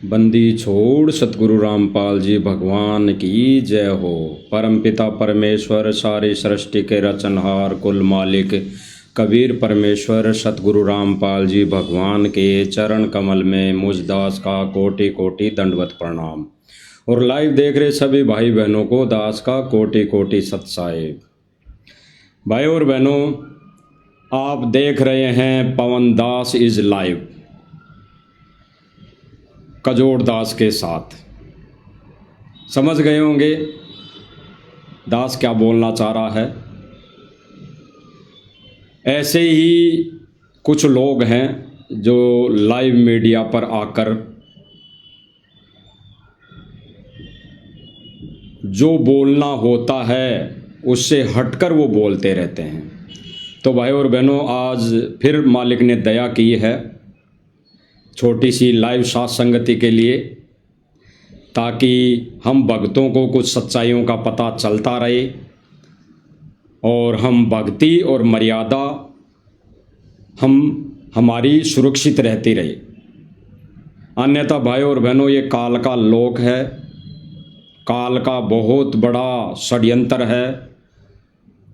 बंदी छोड़ सतगुरु रामपाल जी भगवान की जय हो। परमपिता परमेश्वर सारी सृष्टि के रचनहार कुल मालिक कबीर परमेश्वर सतगुरु रामपाल जी भगवान के चरण कमल में मुझ दास का कोटि कोटि दंडवत प्रणाम। और लाइव देख रहे सभी भाई बहनों को दास का कोटि कोटि सत साहिब। भाई और बहनों, आप देख रहे हैं पवन दास इज लाइव कजोड़ दास के साथ। समझ गए होंगे दास क्या बोलना चाह रहा है। ऐसे ही कुछ लोग हैं जो लाइव मीडिया पर आकर जो बोलना होता है उससे हटकर वो बोलते रहते हैं। तो भाई और बहनों, आज फिर मालिक ने दया की है छोटी सी लाइव साथ संगति के लिए, ताकि हम भक्तों को कुछ सच्चाइयों का पता चलता रहे और हम भक्ति और मर्यादा हमारी सुरक्षित रहती रहे। अन्यथा भाई और बहनों, ये काल का लोक है, काल का बहुत बड़ा षड्यंत्र है।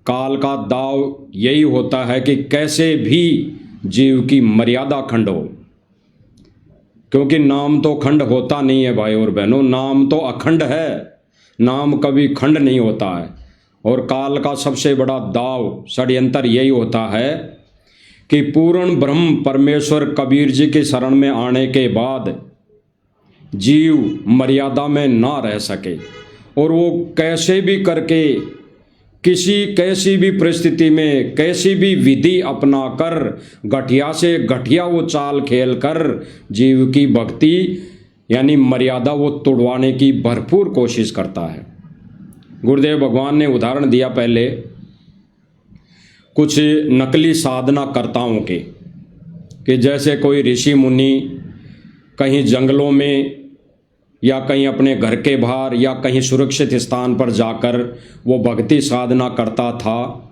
काल का दाव यही होता है कि कैसे भी जीव की मर्यादा खंड हो, क्योंकि नाम तो खंड होता नहीं है भाई और बहनों, नाम तो अखंड है, नाम कभी खंड नहीं होता है। और काल का सबसे बड़ा दाव षड्यंत्र यही होता है कि पूर्ण ब्रह्म परमेश्वर कबीर जी के शरण में आने के बाद जीव मर्यादा में ना रह सके और वो कैसे भी करके कैसी भी परिस्थिति में कैसी भी विधि अपनाकर घटिया से घटिया वो चाल खेल कर जीव की भक्ति यानी मर्यादा वो तोड़वाने की भरपूर कोशिश करता है। गुरुदेव भगवान ने उदाहरण दिया पहले कुछ नकली साधना कर्ताओं के, कि जैसे कोई ऋषि मुनि कहीं जंगलों में या कहीं अपने घर के बाहर या कहीं सुरक्षित स्थान पर जाकर वो भक्ति साधना करता था,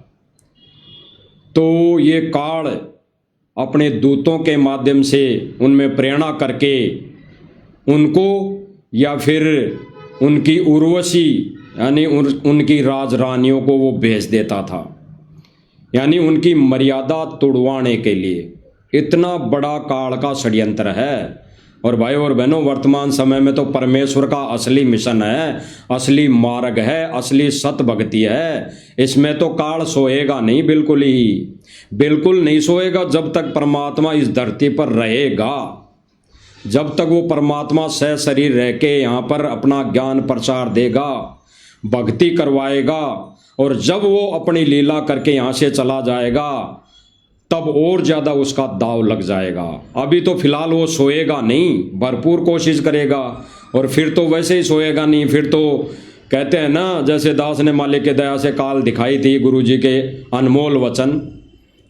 तो ये काल अपने दूतों के माध्यम से उनमें प्रेरणा करके उनको या फिर उनकी उर्वशी यानी उनकी राजरानियों को वो भेज देता था, यानी उनकी मर्यादा तोड़वाने के लिए। इतना बड़ा काल का षड्यंत्र है। और भाई और बहनों, वर्तमान समय में तो परमेश्वर का असली मिशन है, असली मार्ग है, असली सत भक्ति है। इसमें तो काल सोएगा नहीं, बिल्कुल नहीं सोएगा जब तक परमात्मा इस धरती पर रहेगा। जब तक वो परमात्मा सह शरीर रह के यहाँ पर अपना ज्ञान प्रचार देगा, भक्ति करवाएगा, और जब वो अपनी लीला करके यहाँ से चला जाएगा तब और ज़्यादा उसका दाव लग जाएगा। अभी तो फिलहाल वो सोएगा नहीं, भरपूर कोशिश करेगा, और फिर तो वैसे ही सोएगा नहीं। फिर तो कहते हैं ना, जैसे दास ने मालिक के दया से काल दिखाई थी गुरु जी के अनमोल वचन।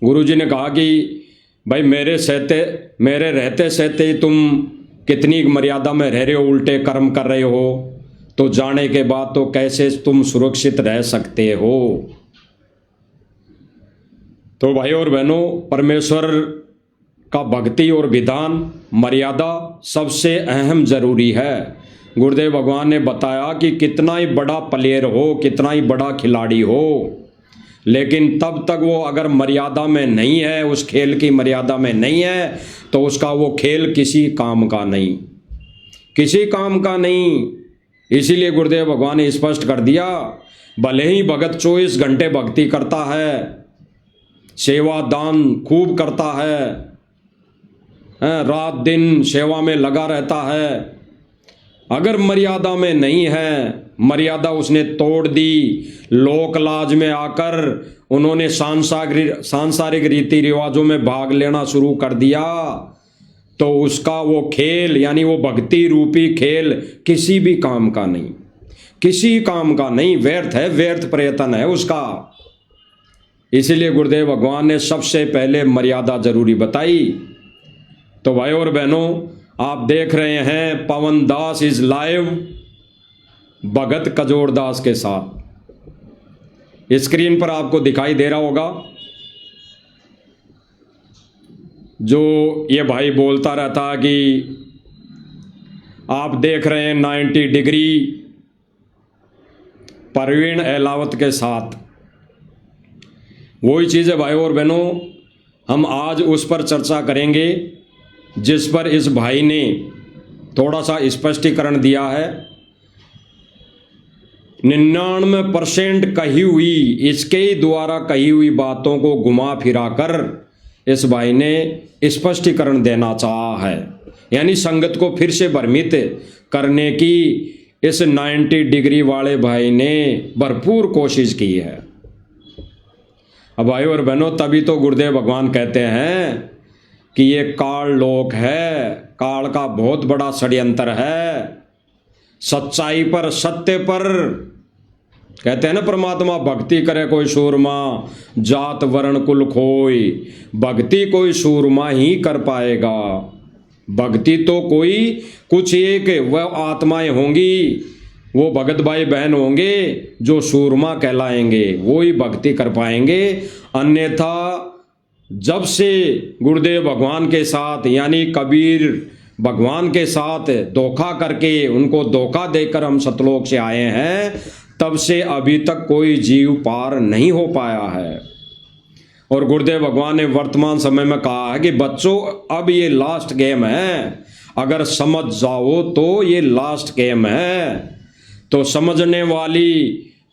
गुरु जी ने कहा कि भाई मेरे रहते सहते ही तुम कितनी मर्यादा में रह रहे हो, उल्टे कर्म कर रहे हो, तो जाने के बाद तो कैसे तुम सुरक्षित रह सकते हो। तो भाई और बहनों, परमेश्वर का भक्ति और विधान मर्यादा सबसे अहम जरूरी है। गुरुदेव भगवान ने बताया कि कितना ही बड़ा प्लेयर हो, कितना ही बड़ा खिलाड़ी हो, लेकिन तब तक वो अगर मर्यादा में नहीं है, उस खेल की मर्यादा में नहीं है, तो उसका वो खेल किसी काम का नहीं। इसीलिए गुरुदेव भगवान ने स्पष्ट कर दिया, भले ही भगत 24 घंटे भक्ति करता है, सेवा दान खूब करता है, रात दिन सेवा में लगा रहता है, अगर मर्यादा में नहीं है, मर्यादा उसने तोड़ दी, लोक लाज में आकर उन्होंने सांसारिक रीति रिवाजों में भाग लेना शुरू कर दिया, तो उसका वो खेल यानी वो भक्ति रूपी खेल किसी भी काम का नहीं, व्यर्थ है, व्यर्थ प्रयत्न है उसका। इसीलिए गुरुदेव भगवान ने सबसे पहले मर्यादा जरूरी बताई। तो भाई और बहनों, आप देख रहे हैं पवन दास इज लाइव भगत कजोड़ दास के साथ। स्क्रीन पर आपको दिखाई दे रहा होगा जो ये भाई बोलता रहता कि आप देख रहे हैं 90 डिग्री परवीन एलावत के साथ। वही चीज़ है भाई और बहनों, हम आज उस पर चर्चा करेंगे जिस पर इस भाई ने थोड़ा सा स्पष्टीकरण दिया है। 99% कही हुई, इसके द्वारा कही हुई बातों को घुमा फिरा कर इस भाई ने स्पष्टीकरण देना चाहा है, यानी संगत को फिर से भ्रमित करने की इस 90 डिग्री वाले भाई ने भरपूर कोशिश की है। अब भाई और बहनों, तभी तो गुरुदेव भगवान कहते हैं कि ये काल लोक है, काल का बहुत बड़ा षड्यंत्र है। सच्चाई पर, सत्य पर कहते हैं ना परमात्मा, भक्ति करे कोई सूरमा, जात वर्ण कुल खोई। भक्ति कोई सूरमा ही कर पाएगा। भक्ति तो कोई कुछ एक वह आत्माएं होंगी, वो भगत भाई बहन होंगे जो सूरमा कहलाएंगे, वो ही भक्ति कर पाएंगे। अन्यथा जब से गुरुदेव भगवान के साथ यानी कबीर भगवान के साथ धोखा करके, उनको धोखा देकर हम सतलोक से आए हैं, तब से अभी तक कोई जीव पार नहीं हो पाया है। और गुरुदेव भगवान ने वर्तमान समय में कहा है कि बच्चों अब ये लास्ट गेम है, अगर समझ जाओ तो ये लास्ट गेम है। तो समझने वाली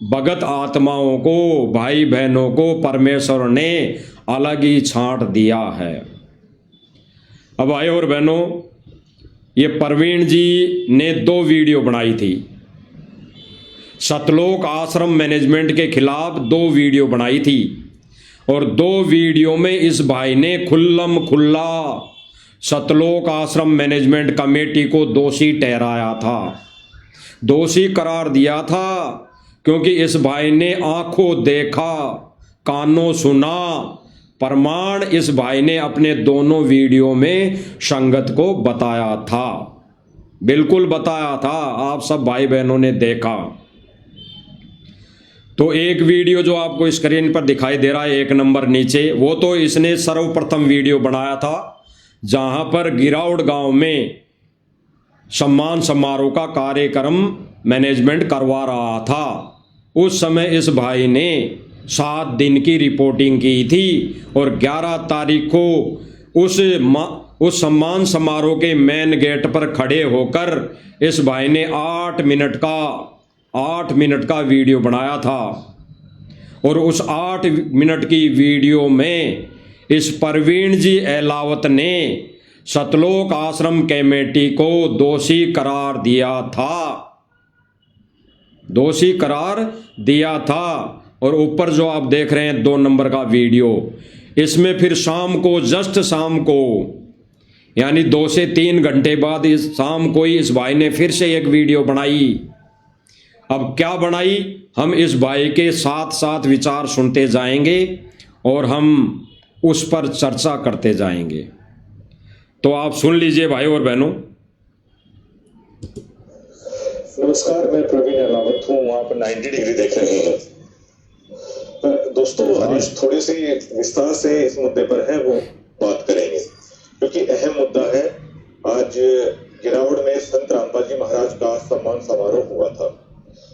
भगत आत्माओं को, भाई बहनों को परमेश्वर ने अलग ही छांट दिया है। अब भाई और बहनों, ये प्रवीण जी ने 2 वीडियो बनाई थी। सतलोक आश्रम मैनेजमेंट के खिलाफ 2 वीडियो बनाई थी, और 2 वीडियो में इस भाई ने खुल्लम खुल्ला सतलोक आश्रम मैनेजमेंट कमेटी को दोषी ठहराया था, दोषी करार दिया था। क्योंकि इस भाई ने आंखों देखा, कानों सुना, प्रमाण इस भाई ने अपने दोनों वीडियो में संगत को बताया था, बिल्कुल बताया था। आप सब भाई बहनों ने देखा। तो एक वीडियो जो आपको स्क्रीन पर दिखाई दे रहा है 1 नंबर नीचे, वो तो इसने सर्वप्रथम वीडियो बनाया था जहां पर गिराउड़ गांव में सम्मान समारोह का कार्यक्रम मैनेजमेंट करवा रहा था। उस समय इस भाई ने 7 दिन की रिपोर्टिंग की थी, और 11 तारीख को उस सम्मान समारोह के मेन गेट पर खड़े होकर इस भाई ने 8 मिनट का वीडियो बनाया था। और उस 8 मिनट की वीडियो में इस प्रवीण जी एलावत ने सतलोक आश्रम कमेटी को दोषी करार दिया था, दोषी करार दिया था। और ऊपर जो आप देख रहे हैं 2 नंबर का वीडियो, इसमें फिर शाम को, जस्ट शाम को, यानी 2 से 3 घंटे बाद इस शाम को ही इस भाई ने फिर से एक वीडियो बनाई। अब क्या बनाई, हम इस भाई के साथ साथ विचार सुनते जाएंगे और हम उस पर चर्चा करते जाएंगे। तो आप सुन लीजिए भाई और बहनों। नमस्कार, मैं प्रवीण एलावत हूँ, आप 90 डिग्री देख रहे हैं। दोस्तों, आज थोड़ी सी विस्तार से इस मुद्दे पर है वो बात करेंगे, क्योंकि अहम मुद्दा है। आज गिरावड़ में संत रामपाल जी महाराज का सम्मान समारोह हुआ था,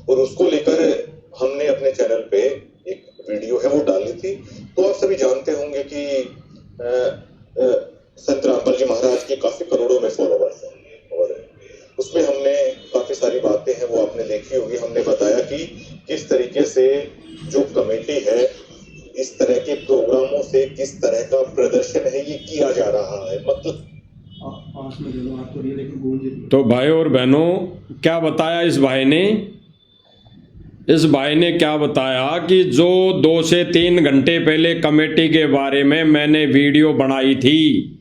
और उसको लेकर हमने अपने चैनल पे एक वीडियो है वो डाली थी। तो आप सभी जानते होंगे कि संत रामपाल जी महाराज के काफी करोड़ों में फॉलोवर्स हैं, और उसमें हमने काफी सारी बातें हैं वो आपने देखी होगी। हमने बताया कि किस तरीके से जो कमेटी है, इस तरह के प्रोग्रामों से किस तरह का प्रदर्शन है ये किया जा रहा है। मतलब तो भाई और बहनों, क्या बताया इस भाई ने? इस भाई ने क्या बताया कि जो 2 से 3 घंटे पहले कमेटी के बारे में मैंने वीडियो बनाई थी,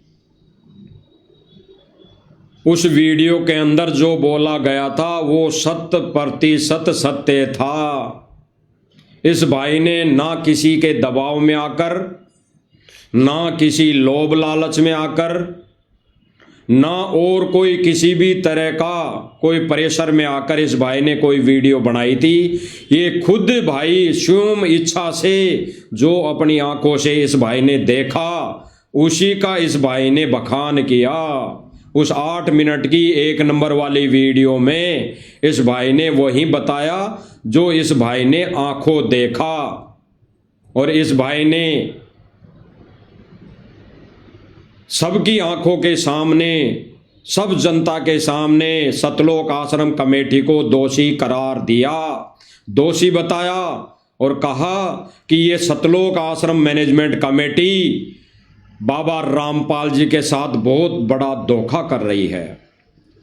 उस वीडियो के अंदर जो बोला गया था वो 100% सत्य था। इस भाई ने ना किसी के दबाव में आकर, ना किसी लोभ लालच में आकर, ना और कोई किसी भी तरह का कोई प्रेशर में आकर इस भाई ने कोई वीडियो बनाई थी। ये खुद भाई स्वयं इच्छा से जो अपनी आंखों से इस भाई ने देखा, उसी का इस भाई ने बखान किया। उस 8 मिनट की 1 नंबर वाली वीडियो में इस भाई ने वही बताया जो इस भाई ने आंखों देखा। और इस भाई ने सबकी आंखों के सामने, सब जनता के सामने सतलोक आश्रम कमेटी को दोषी करार दिया, दोषी बताया और कहा कि ये सतलोक आश्रम मैनेजमेंट कमेटी बाबा रामपाल जी के साथ बहुत बड़ा धोखा कर रही है।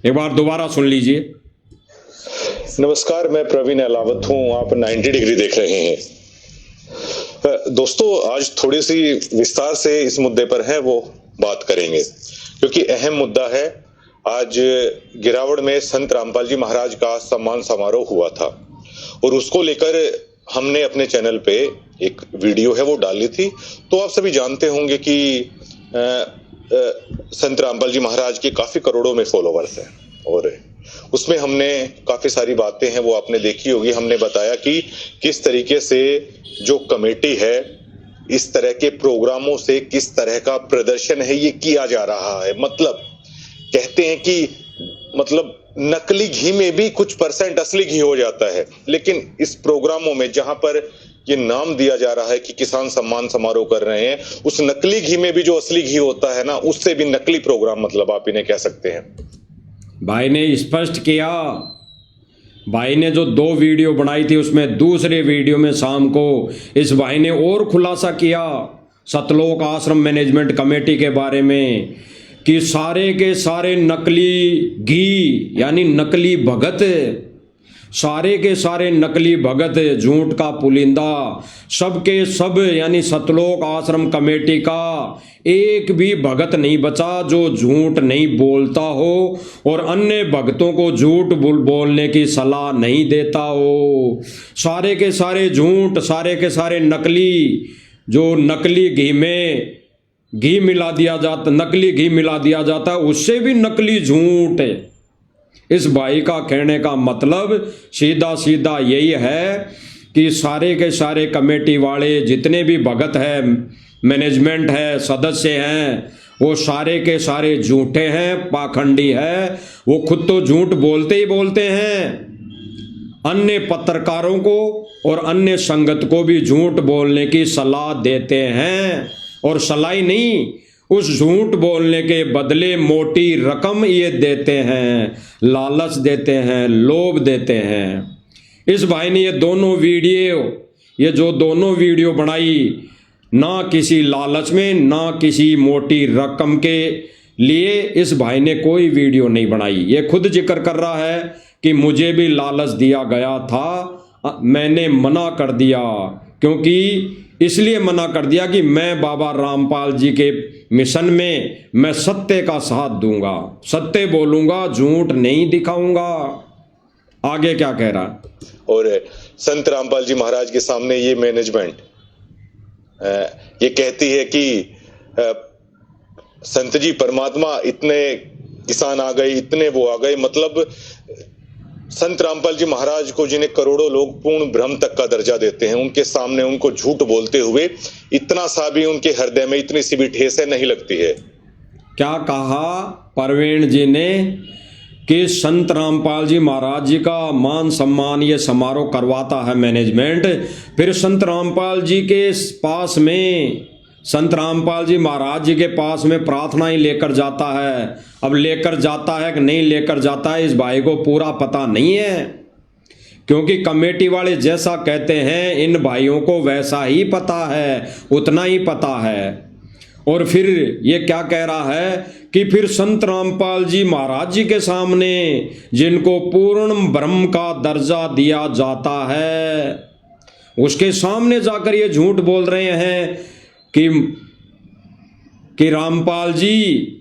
एक बार दोबारा सुन लीजिए। नमस्कार, मैं प्रवीण अलावत हूं, आप 90 डिग्री देख रहे हैं। दोस्तों, आज थोड़ी सी विस्तार से इस मुद्दे पर है वो बात करेंगे, क्योंकि अहम मुद्दा है। आज गिरावड़ में संत रामपाल जी महाराज का सम्मान समारोह हुआ था और उसको लेकर हमने अपने चैनल पे एक वीडियो है वो डाली थी। तो आप सभी जानते होंगे कि संत रामपाल जी महाराज के काफी करोड़ों में फॉलोवर्स हैं और उसमें हमने काफी सारी बातें हैं वो आपने देखी होगी। हमने बताया कि किस तरीके से जो कमेटी है इस तरह के प्रोग्रामों से किस तरह का प्रदर्शन है ये किया जा रहा है। मतलब कहते हैं कि मतलब नकली घी में भी कुछ परसेंट असली घी हो जाता है, लेकिन इस प्रोग्रामों में जहां पर ये नाम दिया जा रहा है कि किसान सम्मान समारोह कर रहे हैं, उस नकली घी में भी जो असली घी होता है ना, उससे भी नकली प्रोग्राम, मतलब आप इन्हें कह सकते हैं। भाई ने स्पष्ट किया। भाई ने जो 2 वीडियो बनाई थी उसमें दूसरे वीडियो में शाम को इस भाई ने और खुलासा किया सतलोक आश्रम मैनेजमेंट कमेटी के बारे में कि सारे के सारे नकली घी यानी नकली भगत, सारे के सारे नकली भगत, झूठ का पुलिंदा, सबके सब यानी सतलोक आश्रम कमेटी का एक भी भगत नहीं बचा जो झूठ नहीं बोलता हो और अन्य भक्तों को झूठ बोलने की सलाह नहीं देता हो। सारे के सारे झूठ, सारे के सारे नकली, जो नकली घी में घी मिला दिया जाता, नकली घी मिला दिया जाता है, उससे भी नकली झूठ। इस भाई का कहने का मतलब सीधा सीधा यही है कि सारे के सारे कमेटी वाले जितने भी भगत है, मैनेजमेंट है, सदस्य हैं, वो सारे के सारे झूठे हैं, पाखंडी है। वो खुद तो झूठ बोलते ही बोलते हैं, अन्य पत्रकारों को और अन्य संगत को भी झूठ बोलने की सलाह देते हैं और सलाह नहीं, उस झूठ बोलने के बदले मोटी रकम ये देते हैं, लालच देते हैं, लोभ देते हैं। इस भाई ने ये जो दोनों वीडियो बनाई, ना किसी लालच में ना किसी मोटी रकम के लिए इस भाई ने कोई वीडियो नहीं बनाई। ये खुद जिक्र कर रहा है कि मुझे भी लालच दिया गया था, मैंने मना कर दिया, क्योंकि इसलिए मना कर दिया कि मैं बाबा रामपाल जी के मिशन में मैं सत्य का साथ दूंगा, सत्य बोलूंगा, झूठ नहीं दिखाऊंगा। आगे क्या कह रहा? और संत रामपाल जी महाराज के सामने ये मैनेजमेंट ये कहती है कि संत जी परमात्मा, इतने किसान आ गए, इतने वो आ गए। मतलब संत रामपाल जी महाराज को, जिन्हें करोड़ों लोग पूर्ण ब्रह्म तक का दर्जा देते हैं, उनके सामने उनको झूठ बोलते हुए इतना सा भी उनके हृदय में इतनी सी भी ठेस नहीं लगती है। क्या कहा प्रवीण जी ने कि संत रामपाल जी महाराज जी का मान सम्मान ये समारोह करवाता है मैनेजमेंट, फिर संत रामपाल जी के पास में, संत रामपाल जी महाराज जी के पास में प्रार्थना ही लेकर जाता है। अब लेकर जाता है कि नहीं लेकर जाता है इस भाई को पूरा पता नहीं है, क्योंकि कमेटी वाले जैसा कहते हैं इन भाइयों को वैसा ही पता है, उतना ही पता है। और फिर ये क्या कह रहा है कि फिर संत रामपाल जी महाराज जी के सामने, जिनको पूर्ण ब्रह्म का दर्जा दिया जाता है, उसके सामने जाकर ये झूठ बोल रहे हैं कि रामपाल जी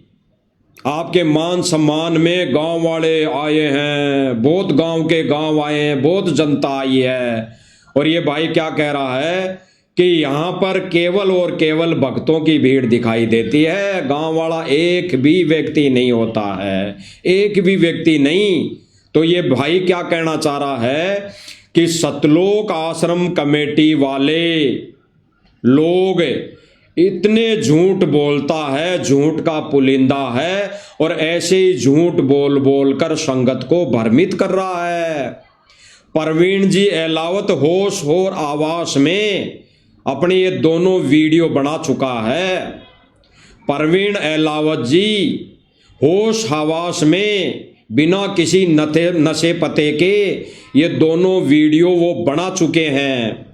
आपके मान सम्मान में गांव वाले आए हैं, बहुत गांव के गांव आए हैं, बहुत जनता आई है। और ये भाई क्या कह रहा है कि यहाँ पर केवल और केवल भक्तों की भीड़ दिखाई देती है, गांव वाला एक भी व्यक्ति नहीं होता है, एक भी व्यक्ति नहीं। तो ये भाई क्या कहना चाह रहा है कि सतलोक आश्रम कमेटी वाले लोग इतने झूठ बोलता है, झूठ का पुलिंदा है, और ऐसे ही झूठ बोल बोल कर संगत को भ्रमित कर रहा है। परवीन जी एलावत होश और आवास में अपने ये दोनों वीडियो बना चुका है। परवीन एलावत जी होश हवास में बिना किसी नशे पते के ये दोनों वीडियो वो बना चुके हैं,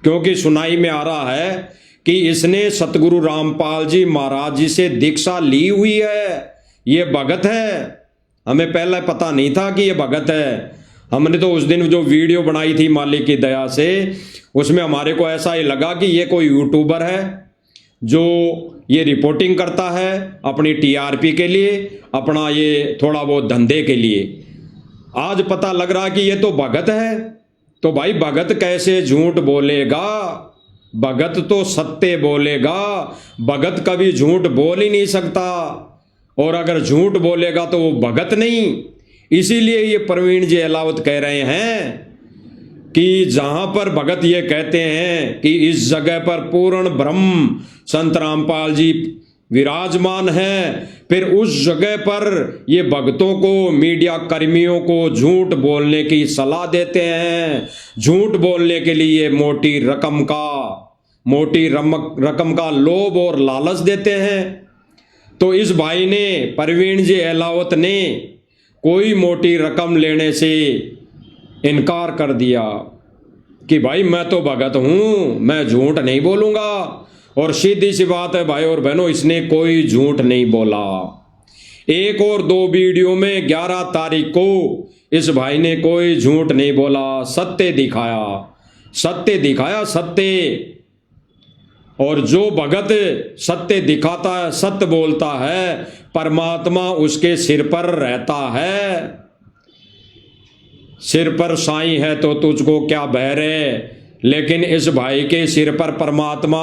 क्योंकि सुनाई में आ रहा है कि इसने सतगुरु रामपाल जी महाराज जी से दीक्षा ली हुई है। ये भगत है, हमें पहले पता नहीं था कि ये भगत है। हमने तो उस दिन जो वीडियो बनाई थी मालिक की दया से, उसमें हमारे को ऐसा ही लगा कि ये कोई यूट्यूबर है जो ये रिपोर्टिंग करता है अपनी टीआरपी के लिए, अपना ये थोड़ा बहुत धंधे के लिए। आज पता लग रहा कि ये तो भगत है। तो भाई भगत कैसे झूठ बोलेगा? भगत तो सत्य बोलेगा, भगत कभी झूठ बोल ही नहीं सकता, और अगर झूठ बोलेगा तो वो भगत नहीं। इसीलिए ये परवीन जी एलावत कह रहे हैं कि जहां पर भगत ये कहते हैं कि इस जगह पर पूर्ण ब्रह्म संत रामपाल जी विराजमान है, फिर उस जगह पर ये भक्तों को, मीडिया कर्मियों को झूठ बोलने की सलाह देते हैं। झूठ बोलने के लिए मोटी रकम का लोभ और लालच देते हैं। तो इस भाई ने, परवीन जी एलावत ने, कोई मोटी रकम लेने से इनकार कर दिया कि भाई मैं तो भगत हूं, मैं झूठ नहीं बोलूंगा। और सीधी सी बात है भाई और बहनों, इसने कोई झूठ नहीं बोला। एक और दो वीडियो में 11 तारीख को इस भाई ने कोई झूठ नहीं बोला, सत्य दिखाया सत्य। और जो भगत सत्य दिखाता है, सत्य बोलता है, परमात्मा उसके सिर पर रहता है। सिर पर साईं है तो तुझको क्या बहरे, लेकिन इस भाई के सिर पर परमात्मा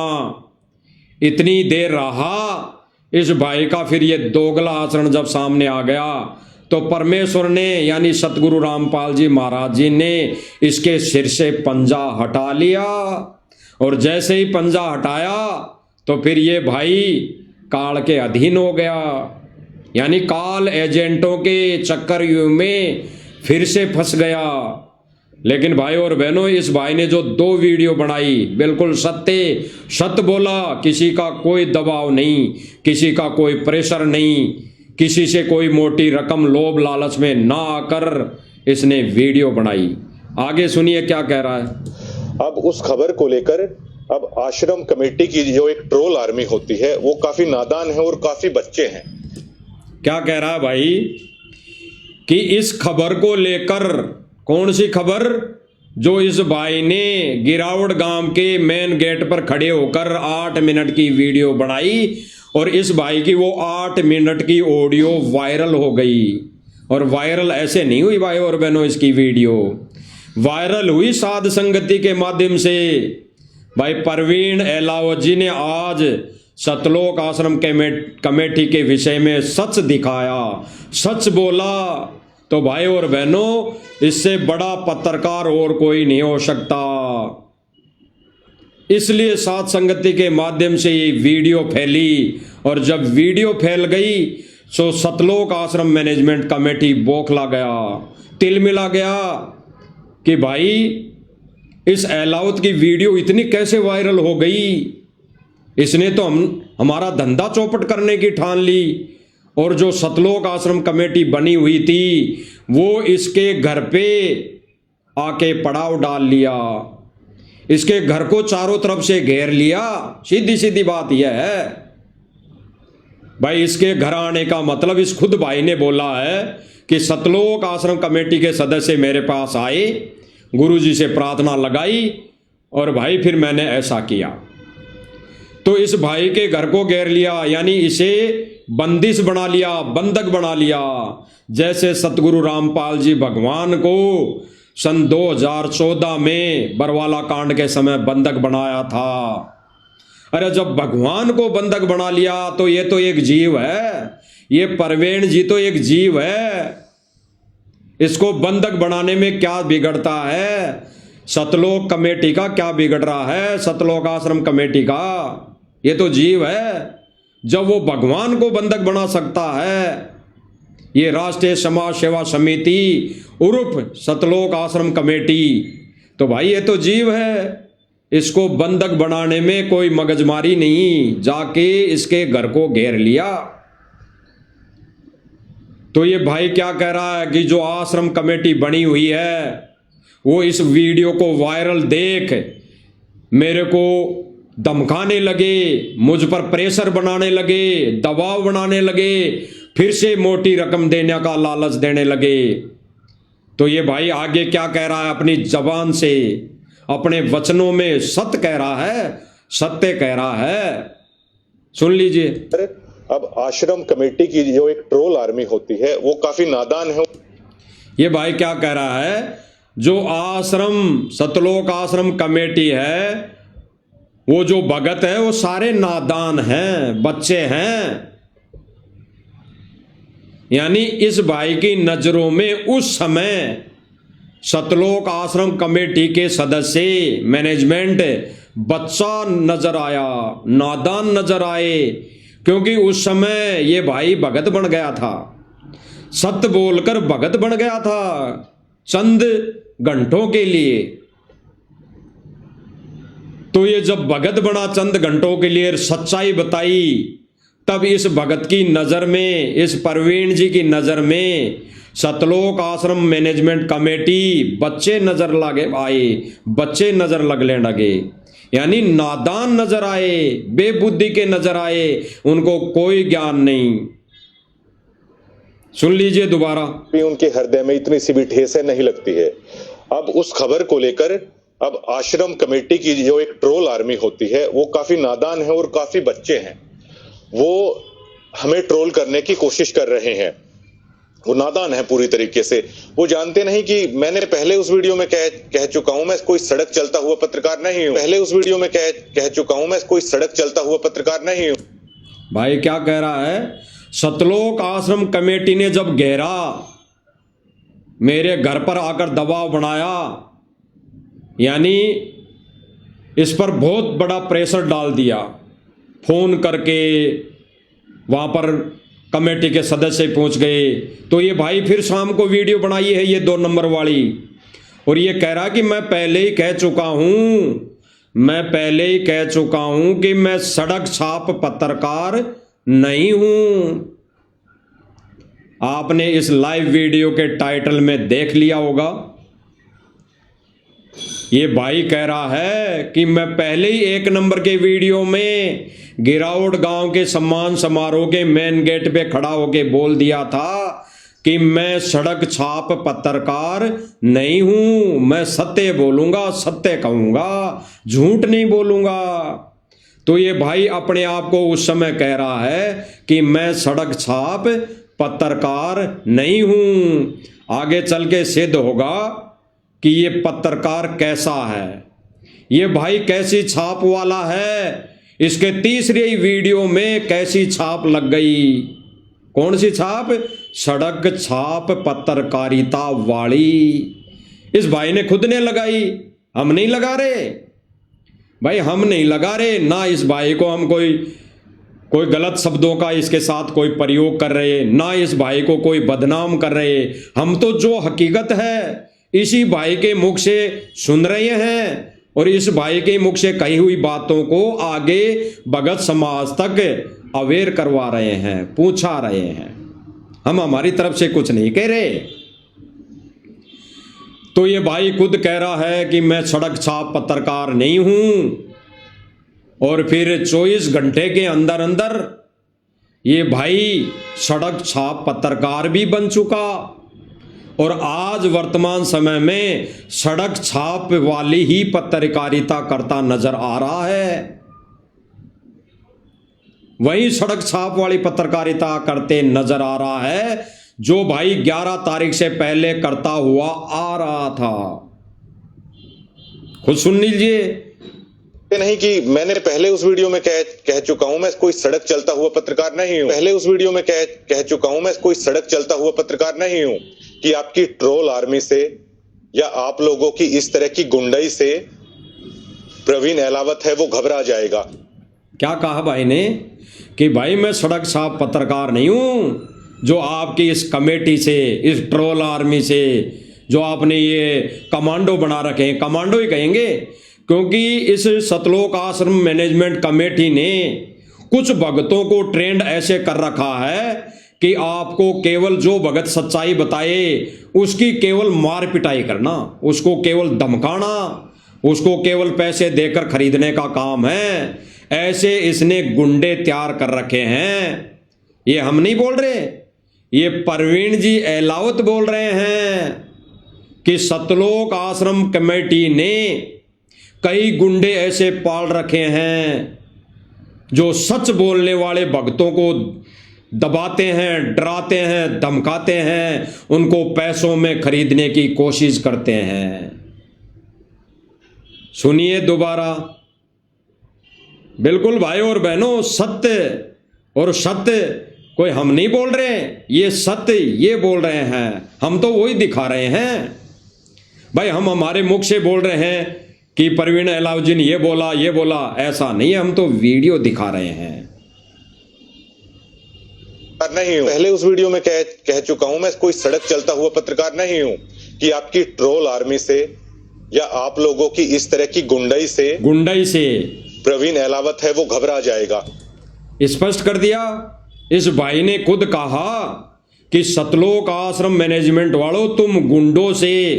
इतनी देर रहा। इस भाई का फिर ये दोगला आचरण जब सामने आ गया तो परमेश्वर ने, यानी सतगुरु रामपाल जी महाराज जी ने इसके सिर से पंजा हटा लिया। और जैसे ही पंजा हटाया तो फिर ये भाई काल के अधीन हो गया, यानी काल एजेंटों के चक्कर में फिर से फंस गया। लेकिन भाई और बहनों, इस भाई ने जो 2 वीडियो बनाई, बिल्कुल सत्य बोला, किसी का कोई दबाव नहीं, किसी का कोई प्रेशर नहीं, किसी से कोई मोटी रकम लोभ लालच में ना आकर इसने वीडियो बनाई। आगे सुनिए क्या कह रहा है। अब उस खबर को लेकर अब आश्रम कमेटी की जो एक ट्रोल आर्मी होती है वो काफी नादान है और काफी बच्चे हैं। क्या कह रहा है भाई कि इस खबर को लेकर, कौन सी खबर? जो इस भाई ने गिरावड़ गांव के मेन गेट पर खड़े होकर 8 मिनट की वीडियो बनाई, और इस भाई की वो 8 मिनट की ऑडियो वायरल हो गई। और वायरल ऐसे नहीं हुई भाई और बहनों, इसकी वीडियो वायरल हुई साध संगति के माध्यम से। भाई परवीन एलावत जी ने आज सतलोक आश्रम कमेटी के विषय में सच दिखाया, सच बोला। तो भाई और बहनों, इससे बड़ा पत्रकार और कोई नहीं हो सकता। इसलिए साध संगति के माध्यम से ये वीडियो फैली, और जब वीडियो फैल गई तो सतलोक आश्रम मैनेजमेंट कमेटी बौखला गया, तिलमिला गया कि भाई इस एलावत की वीडियो इतनी कैसे वायरल हो गई। इसने तो हमारा धंधा चौपट करने की ठान ली। और जो सतलोक आश्रम कमेटी बनी हुई थी वो इसके घर पे आके पड़ाव डाल लिया, इसके घर को चारों तरफ से घेर लिया। सीधी सीधी बात यह है भाई, इसके घर आने का मतलब, इस खुद भाई ने बोला है कि सतलोक आश्रम कमेटी के सदस्य मेरे पास आए, गुरुजी से प्रार्थना लगाई, और भाई फिर मैंने ऐसा किया। तो इस भाई के घर को घेर लिया, यानी इसे बंदिश बना लिया, बंधक बना लिया। जैसे सतगुरु रामपाल जी भगवान को सन 2014 में बरवाला कांड के समय बंधक बनाया था। अरे जब भगवान को बंधक बना लिया तो ये तो एक जीव है, ये परवीन जी तो एक जीव है। इसको बंधक बनाने में क्या बिगड़ता है? सतलोक कमेटी का क्या बिगड़ रहा है? सतलोक आश्रम कमेटी का ये तो जीव है, जब वो भगवान को बंधक बना सकता है। ये राष्ट्रीय समाज सेवा समिति उर्फ सतलोक आश्रम कमेटी, तो भाई ये तो जीव है, इसको बंधक बनाने में कोई मगजमारी नहीं, जाके इसके घर को घेर लिया। तो ये भाई क्या कह रहा है कि जो आश्रम कमेटी बनी हुई है वो इस वीडियो को वायरल देख मेरे को धमकाने लगे, मुझ पर प्रेशर बनाने लगे, दबाव बनाने लगे, फिर से मोटी रकम देने का लालच देने लगे। तो ये भाई आगे क्या कह रहा है? अपनी जबान से, अपने वचनों में सत्य कह रहा है, सत्य कह रहा है, सुन लीजिए। अब आश्रम कमेटी की जो एक ट्रोल आर्मी होती है वो काफी नादान है। ये भाई क्या कह रहा है? जो आश्रम सतलोक आश्रम कमेटी है, वो जो भगत है वो सारे नादान हैं, बच्चे हैं। यानी इस भाई की नजरों में उस समय सतलोक आश्रम कमेटी के सदस्य, मैनेजमेंट बच्चा नजर आया, नादान नजर आए, क्योंकि उस समय ये भाई भगत बन गया था, सत्य बोलकर भगत बन गया था चंद घंटों के लिए। तो ये जब भगत बना चंद घंटों के लिए, सच्चाई बताई, तब इस भगत की नजर में, इस प्रवीण जी की नजर में सतलोक आश्रम मैनेजमेंट कमेटी बच्चे नजर लगे आए, बच्चे नजर लगने लगे, यानी नादान नजर आए, बेबुद्धि के नजर आए, उनको कोई ज्ञान नहीं। सुन लीजिए दोबारा। उनके हृदय में इतनी सी भी ठेस नहीं लगती है। अब उस खबर को लेकर अब आश्रम कमेटी की जो एक ट्रोल आर्मी होती है वो काफी नादान है और काफी बच्चे हैं, वो हमें ट्रोल करने की कोशिश कर रहे हैं। वो नादान है पूरी तरीके से, वो जानते नहीं कि मैंने पहले उस वीडियो में कह चुका हूं मैं कोई सड़क चलता हुआ पत्रकार नहीं हूं। पहले उस वीडियो में कह चुका हूं मैं कोई सड़क चलता हुआ पत्रकार नहीं हूं। भाई क्या कह रहा है? सतलोक आश्रम कमेटी ने जब घेरा, मेरे घर पर आकर दबाव बनाया, यानी इस पर बहुत बड़ा प्रेशर डाल दिया, फोन करके वहां पर कमेटी के सदस्य पहुंच गए। तो ये भाई फिर शाम को वीडियो बनाई है, ये 2 नंबर वाली, और ये कह रहा कि मैं पहले ही कह चुका हूं कि मैं सड़क छाप पत्रकार नहीं हूं। आपने इस लाइव वीडियो के टाइटल में देख लिया होगा, ये भाई कह रहा है कि मैं पहले ही 1 नंबर के वीडियो में गिरावट गांव के सम्मान समारोह के मेन गेट पे खड़ा होके बोल दिया था कि मैं सड़क छाप पत्रकार नहीं हूं, मैं सत्य बोलूंगा, सत्य कहूंगा, झूठ नहीं बोलूंगा। तो ये भाई अपने आप को उस समय कह रहा है कि मैं सड़क छाप पत्रकार नहीं हूं। आगे चल के सिद्ध होगा कि ये पत्रकार कैसा है, ये भाई कैसी छाप वाला है। इसके तीसरे ही वीडियो में कैसी छाप लग गई, कौन सी छाप? सड़क छाप पत्रकारिता वाली। इस भाई ने खुद ने लगाई, हम नहीं लगा रहे भाई, हम नहीं लगा रहे ना। इस भाई को हम कोई गलत शब्दों का इसके साथ कोई प्रयोग कर रहे, ना इस भाई को कोई बदनाम कर रहे। हम तो जो हकीकत है इसी भाई के मुख से सुन रहे हैं और इस भाई के मुख से कही हुई बातों को आगे भगत समाज तक अवेयर करवा रहे हैं, पूछा रहे हैं। हम हमारी तरफ से कुछ नहीं कह रहे। तो ये भाई खुद कह रहा है कि मैं सड़क छाप पत्रकार नहीं हूं, और फिर 24 घंटे के अंदर अंदर ये भाई सड़क छाप पत्रकार भी बन चुका, और आज वर्तमान समय में सड़क छाप वाली ही पत्रकारिता करता नजर आ रहा है। वही सड़क छाप वाली पत्रकारिता करते नजर आ रहा है जो भाई 11 तारीख से पहले करता हुआ आ रहा था। खुद सुन लीजिए। नहीं कि मैंने पहले उस वीडियो में कह चुका हूं मैं कोई सड़क चलता हुआ पत्रकार नहीं हूं। पहले उस वीडियो में कह चुका हूं मैं कोई सड़क चलता हुआ पत्रकार नहीं हूं कि आपकी ट्रोल आर्मी से या आप लोगों की इस तरह की गुंडाई से प्रवीण एलावत है वो घबरा जाएगा। क्या कहा भाई ने कि भाई मैं सड़क साफ पत्रकार नहीं हूं जो आपकी इस कमेटी से, इस ट्रोल आर्मी से जो आपने ये कमांडो बना रखे हैं, कमांडो ही कहेंगे, क्योंकि इस सतलोक आश्रम मैनेजमेंट कमेटी ने कुछ भगतों को ट्रेंड ऐसे कर रखा है कि आपको केवल जो भगत सच्चाई बताए उसकी केवल मार पिटाई करना, उसको केवल धमकाना, उसको केवल पैसे देकर खरीदने का काम है। ऐसे इसने गुंडे तैयार कर रखे हैं। ये हम नहीं बोल रहे, ये प्रवीण जी एलावत बोल रहे हैं कि सतलोक आश्रम कमेटी ने कई गुंडे ऐसे पाल रखे हैं जो सच बोलने वाले भक्तों को दबाते हैं, डराते हैं, धमकाते हैं, उनको पैसों में खरीदने की कोशिश करते हैं। सुनिए दोबारा। बिल्कुल भाई और बहनों, सत्य और सत्य कोई हम नहीं बोल रहे, ये सत्य ये बोल रहे हैं, हम तो वही दिखा रहे हैं भाई। हम हमारे मुख से बोल रहे हैं कि प्रवीण एलावत जी ने ये बोला, ऐसा नहीं है, हम तो वीडियो दिखा रहे हैं। नहीं हूं, पहले उस वीडियो में कह चुका हूं, मैं कोई सड़क चलता हुआ पत्रकार नहीं हूं कि आपकी ट्रोल आर्मी से या आप लोगों की इस तरह की गुंडाई से प्रवीण एलावत है वो घबरा जाएगा। स्पष्ट कर दिया। इस भाई ने खुद कहा कि सतलोक आश्रम मैनेजमेंट वालों, तुम गुंडों से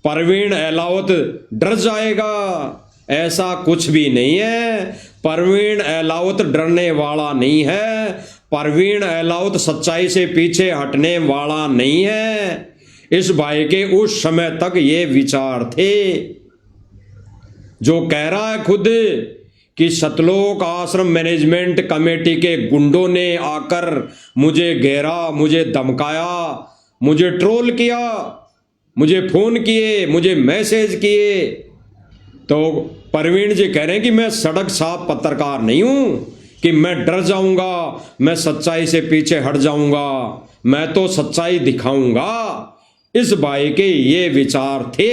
प्रवीण एलावत डर जाएगा। ऐसा कुछ भी नहीं है, प्रवीण एलावत डरने वाला नहीं है, प्रवीण एलावत सच्चाई से पीछे हटने वाला नहीं है। इस भाई के उस समय तक ये विचार थे। जो कह रहा है खुद कि सतलोक आश्रम मैनेजमेंट कमेटी के गुंडों ने आकर मुझे घेरा, मुझे धमकाया, मुझे ट्रोल किया, मुझे फोन किए, मुझे मैसेज किए, तो प्रवीण जी कह रहे हैं कि मैं सड़क साफ पत्रकार नहीं हूं कि मैं डर जाऊंगा, मैं सच्चाई से पीछे हट जाऊंगा, मैं तो सच्चाई दिखाऊंगा। इस भाई के ये विचार थे।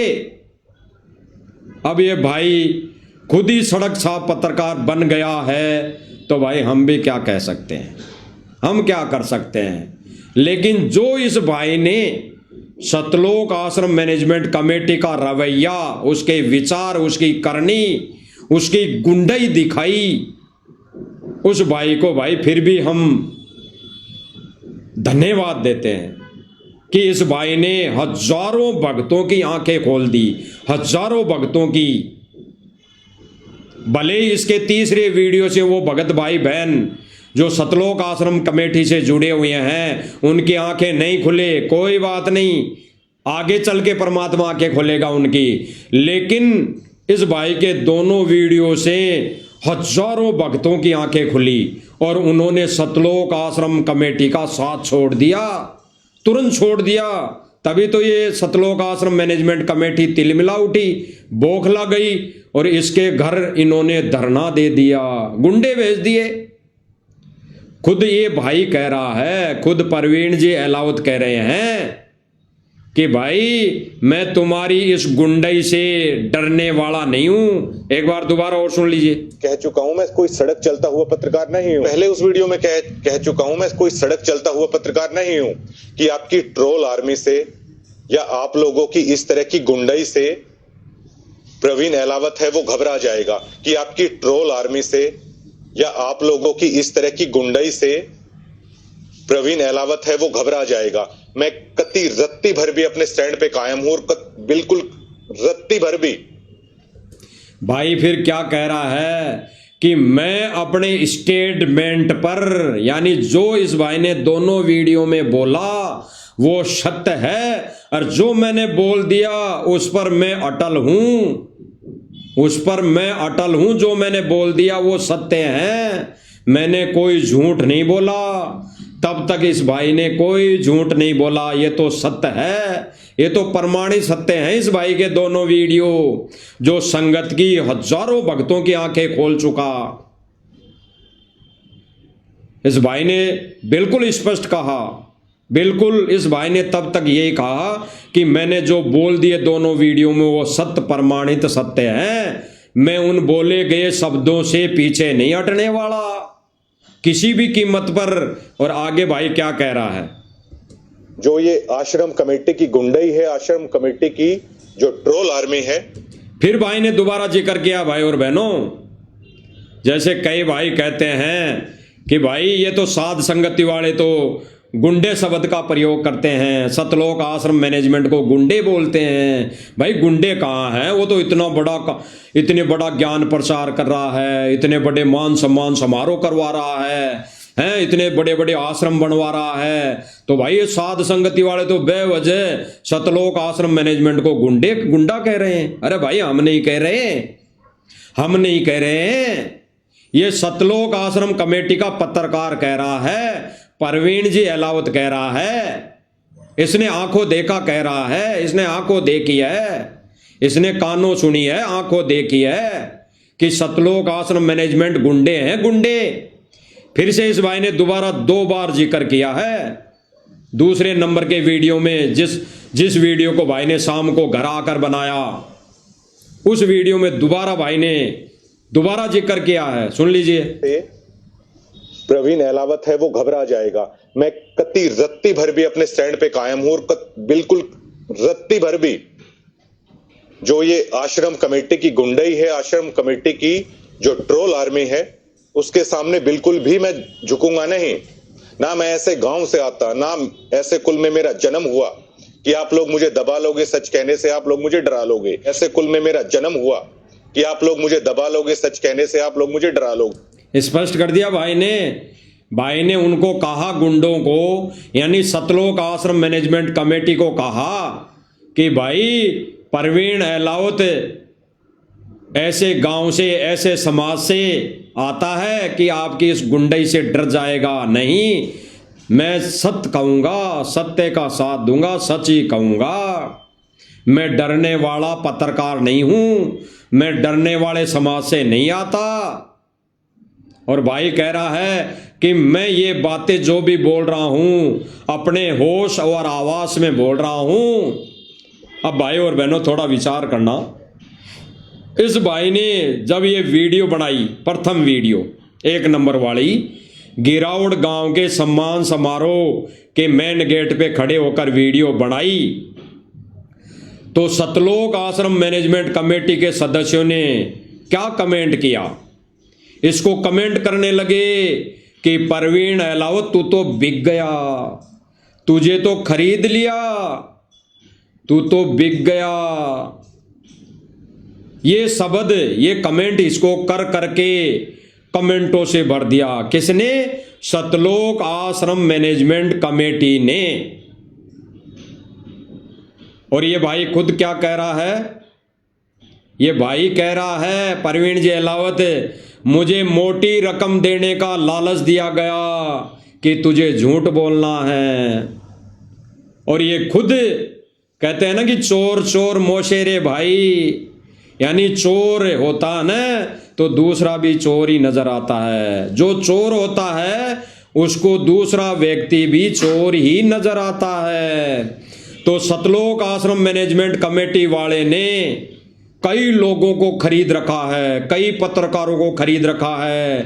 अब ये भाई खुद ही सड़क साफ पत्रकार बन गया है, तो भाई हम भी क्या कह सकते हैं, हम क्या कर सकते हैं। लेकिन जो इस भाई ने सतलोक आश्रम मैनेजमेंट कमेटी का रवैया, उसके विचार, उसकी करनी, उसकी गुंडाई दिखाई, उस भाई को भाई फिर भी हम धन्यवाद देते हैं कि इस भाई ने हजारों भक्तों की आंखें खोल दी, हजारों भक्तों की। भले ही इसके तीसरे वीडियो से वो भगत भाई बहन जो सतलोक आश्रम कमेटी से जुड़े हुए हैं उनकी आंखें नहीं खुले, कोई बात नहीं, आगे चल के परमात्मा आंखें खोलेगा उनकी। लेकिन इस भाई के दोनों वीडियो से हजारों भक्तों की आंखें खुली और उन्होंने सतलोक आश्रम कमेटी का साथ छोड़ दिया, तुरंत छोड़ दिया। तभी तो ये सतलोक आश्रम मैनेजमेंट कमेटी तिलमिला उठी, बौखला गई और इसके घर इन्होंने धरना दे दिया, गुंडे भेज दिए। खुद ये भाई कह रहा है, खुद प्रवीण जी एलावत कह रहे हैं कि भाई मैं तुम्हारी इस गुंडई से डरने वाला नहीं हूं। एक बार दोबारा और सुन लीजिए। कह चुका हूं, मैं कोई सड़क चलता हुआ पत्रकार नहीं हूं। पहले उस वीडियो में कह चुका हूं, मैं कोई सड़क चलता हुआ पत्रकार नहीं हूं कि आपकी ट्रोल आर्मी से या आप लोगों की इस तरह की गुंडई से प्रवीण एलावत है वो घबरा जाएगा। कि आपकी ट्रोल आर्मी से या आप लोगों की इस तरह की गुंडई से प्रवीण एलावत है वो घबरा जाएगा। मैं कति रत्ती भर भी अपने स्टैंड पे कायम हूं और बिल्कुल रत्ती भर भी। भाई फिर क्या कह रहा है कि मैं अपने स्टेटमेंट पर, यानी जो इस भाई ने दोनों वीडियो में बोला वो सत्य है और जो मैंने बोल दिया उस पर मैं अटल हूं, उस पर मैं अटल हूं। जो मैंने बोल दिया वो सत्य है, मैंने कोई झूठ नहीं बोला। तब तक इस भाई ने कोई झूठ नहीं बोला, ये तो सत्य है, ये तो प्रमाणित सत्य है। इस भाई के दोनों वीडियो जो संगत की हजारों भक्तों की आंखें खोल चुका। इस भाई ने बिल्कुल स्पष्ट कहा, बिल्कुल इस भाई ने तब तक यही कहा कि मैंने जो बोल दिए दोनों वीडियो में वो सत्य प्रमाणित सत्य है, मैं उन बोले गए शब्दों से पीछे नहीं हटने वाला किसी भी कीमत पर। और आगे भाई क्या कह रहा है, जो ये आश्रम कमेटी की गुंडई है, आश्रम कमेटी की जो ट्रोल आर्मी है। फिर भाई ने दोबारा जिक्र किया भाई और बहनों, जैसे कई भाई कहते हैं कि भाई ये तो साध संगति वाले तो गुंडे शब्द का प्रयोग करते हैं, सतलोक आश्रम मैनेजमेंट को गुंडे बोलते हैं। भाई गुंडे कहाँ हैं, वो तो इतने बड़ा ज्ञान प्रचार कर रहा है, इतने बड़े मान सम्मान समारोह करवा रहा है, इतने बड़े बड़े आश्रम बनवा रहा है। तो भाई ये साध संगति वाले तो बेवजह सतलोक आश्रम मैनेजमेंट को गुंडा कह रहे हैं। अरे भाई हम नहीं कह रहे, हम नहीं कह रहे हैं, ये सतलोक आश्रम कमेटी का पत्रकार कह रहा है, परवीन जी अहलावत कह रहा है, इसने आंखों देखा कह रहा है, इसने आंखों देखी है, इसने कानों सुनी है, आंखों देखी है कि सतलोक आश्रम मैनेजमेंट गुंडे हैं, गुंडे। फिर से इस भाई ने दोबारा 2 बार जिक्र किया है दूसरे नंबर के वीडियो में। जिस वीडियो को भाई ने शाम को घर आकर बनाया, उस वीडियो में दोबारा भाई ने दोबारा जिक्र किया है, सुन लीजिए। प्रवीण अहलावत है वो घबरा जाएगा। मैं कति रत्ती भर भी अपने स्टैंड पे कायम हूं और बिल्कुल रत्ती भर भी जो ये आश्रम कमेटी की गुंडई है, आश्रम कमेटी की जो ट्रोल आर्मी है, उसके सामने बिल्कुल भी मैं झुकूंगा नहीं। ना मैं ऐसे गांव से आता, ना ऐसे कुल में मेरा जन्म हुआ कि आप लोग मुझे दबा लोगे, सच कहने से आप लोग मुझे डरा लोगे। ऐसे कुल में मेरा जन्म हुआ कि आप लोग मुझे दबा लोगे, सच कहने से आप लोग मुझे डरा लोगे। स्पष्ट कर दिया भाई ने। भाई ने उनको कहा, गुंडों को, यानी सतलोक आश्रम मैनेजमेंट कमेटी को कहा कि भाई परवीन अहलावत ऐसे गांव से, ऐसे समाज से आता है कि आपकी इस गुंडई से डर जाएगा नहीं। मैं सत्य कहूंगा, सत्य का साथ दूंगा, सच ही कहूंगा। मैं डरने वाला पत्रकार नहीं हूं, मैं डरने वाले समाज से नहीं आता। और भाई कह रहा है कि मैं ये बातें जो भी बोल रहा हूं अपने होश और आवाज में बोल रहा हूं। अब भाई और बहनों थोड़ा विचार करना, इस भाई ने जब ये वीडियो बनाई, प्रथम वीडियो 1 नंबर वाली, गिरावड़ गांव के सम्मान समारोह के मेन गेट पे खड़े होकर वीडियो बनाई, तो सतलोक आश्रम मैनेजमेंट कमेटी के सदस्यों ने क्या कमेंट किया, इसको कमेंट करने लगे कि परवीन अहलावत तू तो बिक गया, तुझे तो खरीद लिया, तू तो बिक गया। ये शब्द, ये कमेंट इसको कर करके कमेंटों से भर दिया। किसने? सतलोक आश्रम मैनेजमेंट कमेटी ने। और ये भाई खुद क्या कह रहा है? ये भाई कह रहा है, परवीन जी अहलावत, मुझे मोटी रकम देने का लालच दिया गया कि तुझे झूठ बोलना है। और ये खुद कहते हैं ना कि चोर चोर मोशेरे भाई, यानी चोर होता है ना तो दूसरा भी चोर ही नजर आता है। जो चोर होता है उसको दूसरा व्यक्ति भी चोर ही नजर आता है। तो सतलोक आश्रम मैनेजमेंट कमेटी वाले ने कई लोगों को खरीद रखा है, कई पत्रकारों को खरीद रखा है,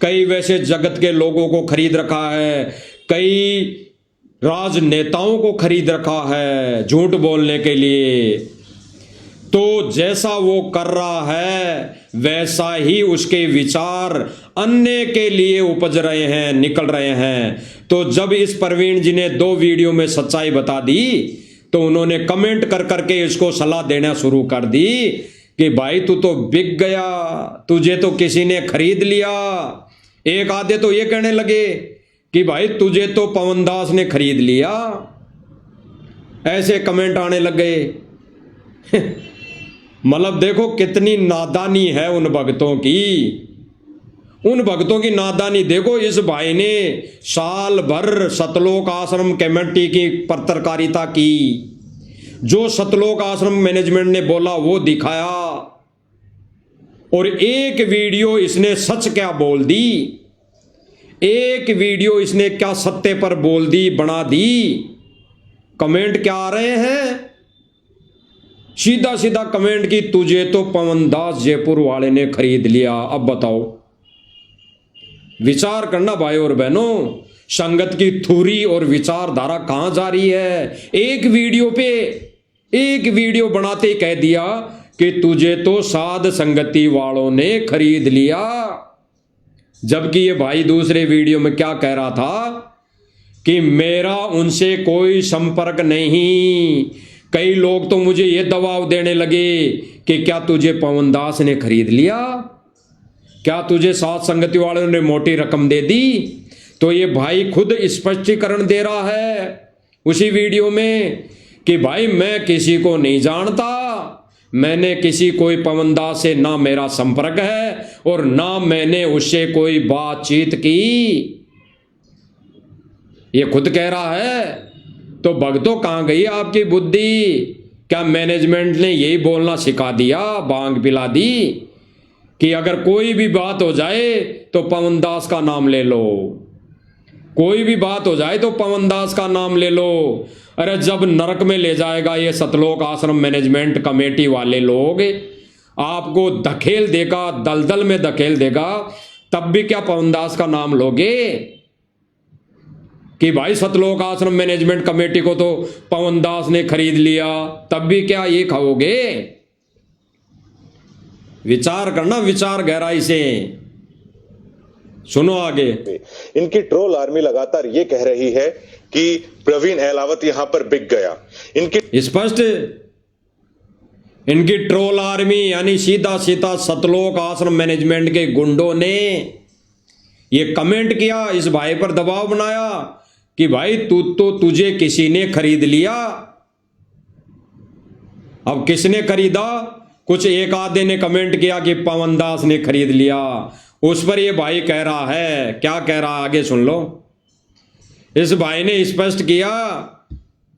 कई वैसे जगत के लोगों को खरीद रखा है, कई राजनेताओं को खरीद रखा है झूठ बोलने के लिए। तो जैसा वो कर रहा है वैसा ही उसके विचार अन्य के लिए उपज रहे हैं, निकल रहे हैं। तो जब इस परवीन जी ने 2 वीडियो में सच्चाई बता दी तो उन्होंने कमेंट कर करके इसको सलाह देना शुरू कर दी कि भाई तू तो बिक गया, तुझे तो किसी ने खरीद लिया। एक आधे तो ये कहने लगे कि भाई तुझे तो पवन दास ने खरीद लिया। ऐसे कमेंट आने लग गए। मतलब देखो कितनी नादानी है उन भक्तों की, उन भक्तों की नादानी देखो। इस भाई ने साल भर सतलोक आश्रम कमेटी की पत्रकारिता की, जो सतलोक आश्रम मैनेजमेंट ने बोला वो दिखाया, और एक वीडियो इसने सच क्या बोल दी, एक वीडियो इसने क्या सत्ते पर बोल दी, बना दी। कमेंट क्या आ रहे हैं, सीधा सीधा कमेंट की तुझे तो पवन दास जयपुर वाले ने खरीद लिया। अब बताओ, विचार करना भाई और बहनों, संगत की थूरी और विचारधारा कहां जा रही है। एक वीडियो पे, एक वीडियो बनाते ही कह दिया कि तुझे तो साध संगति वालों ने खरीद लिया, जबकि ये भाई दूसरे वीडियो में क्या कह रहा था कि मेरा उनसे कोई संपर्क नहीं। कई लोग तो मुझे ये दबाव देने लगे कि क्या तुझे पवन दास ने खरीद लिया, क्या तुझे साध संगति वालों ने मोटी रकम दे दी। तो ये भाई खुद स्पष्टीकरण दे रहा है उसी वीडियो में कि भाई मैं किसी को नहीं जानता, मैंने किसी कोई पवन दास से ना मेरा संपर्क है और ना मैंने उससे कोई बातचीत की। ये खुद कह रहा है। तो भक्तों कहां गई आपकी बुद्धि? क्या मैनेजमेंट ने यही बोलना सिखा दिया, भांग पिला दी कि अगर कोई भी बात हो जाए तो पवन दास का नाम ले लो, कोई भी बात हो जाए तो पवन दास का नाम ले लो। अरे जब नरक में ले जाएगा ये सतलोक आश्रम मैनेजमेंट कमेटी वाले लोग, आपको धकेल देगा, दलदल में धकेल देगा, तब भी क्या पवन दास का नाम लोगे कि भाई सतलोक आश्रम मैनेजमेंट कमेटी को तो पवन दास ने खरीद लिया, तब भी क्या ये खाओगे? विचार करना, विचार गहराई से सुनो आगे। इनकी ट्रोल आर्मी लगातार ये कह रही है कि प्रवीण अहलावत यहां पर बिक गया। इनकी स्पष्ट, इनकी ट्रोल आर्मी यानी सीधा सीधा सतलोक आश्रम मैनेजमेंट के गुंडों ने ये कमेंट किया, इस भाई पर दबाव बनाया कि भाई तुझे किसी ने खरीद लिया। अब किसने खरीदा? कुछ एक आधे ने कमेंट किया कि पवन दास ने खरीद लिया। उस पर ये भाई कह रहा है, क्या कह रहा है आगे सुन लो। इस भाई ने स्पष्ट किया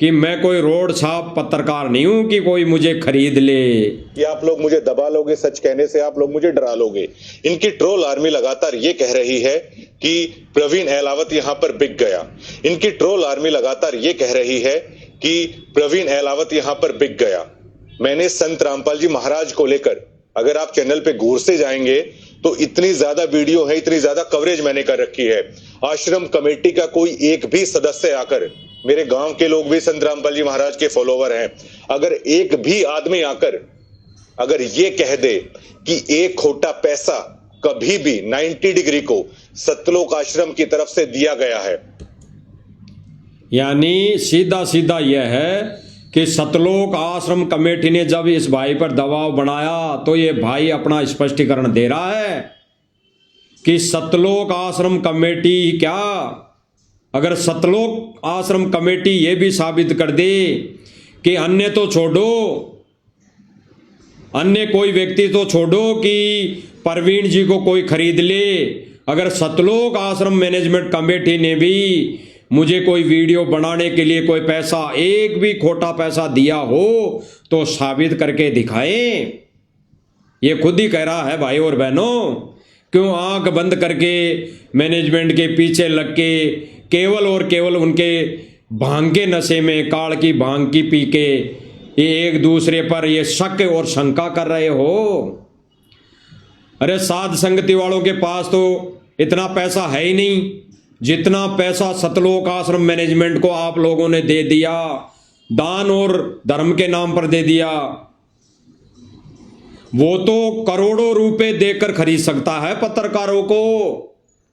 कि मैं कोई रोड छाप पत्रकार नहीं हूं कि कोई मुझे खरीद ले। कि आप लोग मुझे दबा लोगे, सच कहने से आप लोग मुझे डरा लोगे। इनकी ट्रोल आर्मी लगातार ये कह रही है कि प्रवीण अहलावत यहां पर बिक गया। इनकी ट्रोल आर्मी लगातार ये कह रही है कि प्रवीण अहलावत यहां पर बिक गया। मैंने संत रामपाल जी महाराज को लेकर, अगर आप चैनल पे घूर से जाएंगे तो इतनी ज्यादा वीडियो है, इतनी ज्यादा कवरेज मैंने कर रखी है। आश्रम कमेटी का कोई एक भी सदस्य आकर, मेरे गांव के लोग भी संत रामपाल जी महाराज के फॉलोवर हैं, अगर एक भी आदमी आकर अगर ये कह दे कि एक खोटा पैसा कभी भी 90 डिग्री को सतलोक आश्रम की तरफ से दिया गया है, यानी सीधा सीधा यह है कि सतलोक आश्रम कमेटी ने जब इस भाई पर दबाव बनाया तो ये भाई अपना स्पष्टीकरण दे रहा है कि सतलोक आश्रम कमेटी क्या, अगर सतलोक आश्रम कमेटी ये भी साबित कर दे कि अन्य तो छोड़ो, अन्य कोई व्यक्ति तो छोड़ो कि प्रवीण जी को कोई खरीद ले, अगर सतलोक आश्रम मैनेजमेंट कमेटी ने भी मुझे कोई वीडियो बनाने के लिए कोई पैसा, एक भी खोटा पैसा दिया हो तो साबित करके दिखाएं। ये खुद ही कह रहा है भाई और बहनों। क्यों आंख बंद करके मैनेजमेंट के पीछे लग के केवल और केवल उनके भांग के नशे में, काल की भांग की पी के ये एक दूसरे पर ये शक और शंका कर रहे हो? अरे साध संगति वालों के पास तो इतना पैसा है ही नहीं जितना पैसा सतलोक आश्रम मैनेजमेंट को आप लोगों ने दे दिया, दान और धर्म के नाम पर दे दिया। वो तो करोड़ों रुपए देकर खरीद सकता है पत्रकारों को,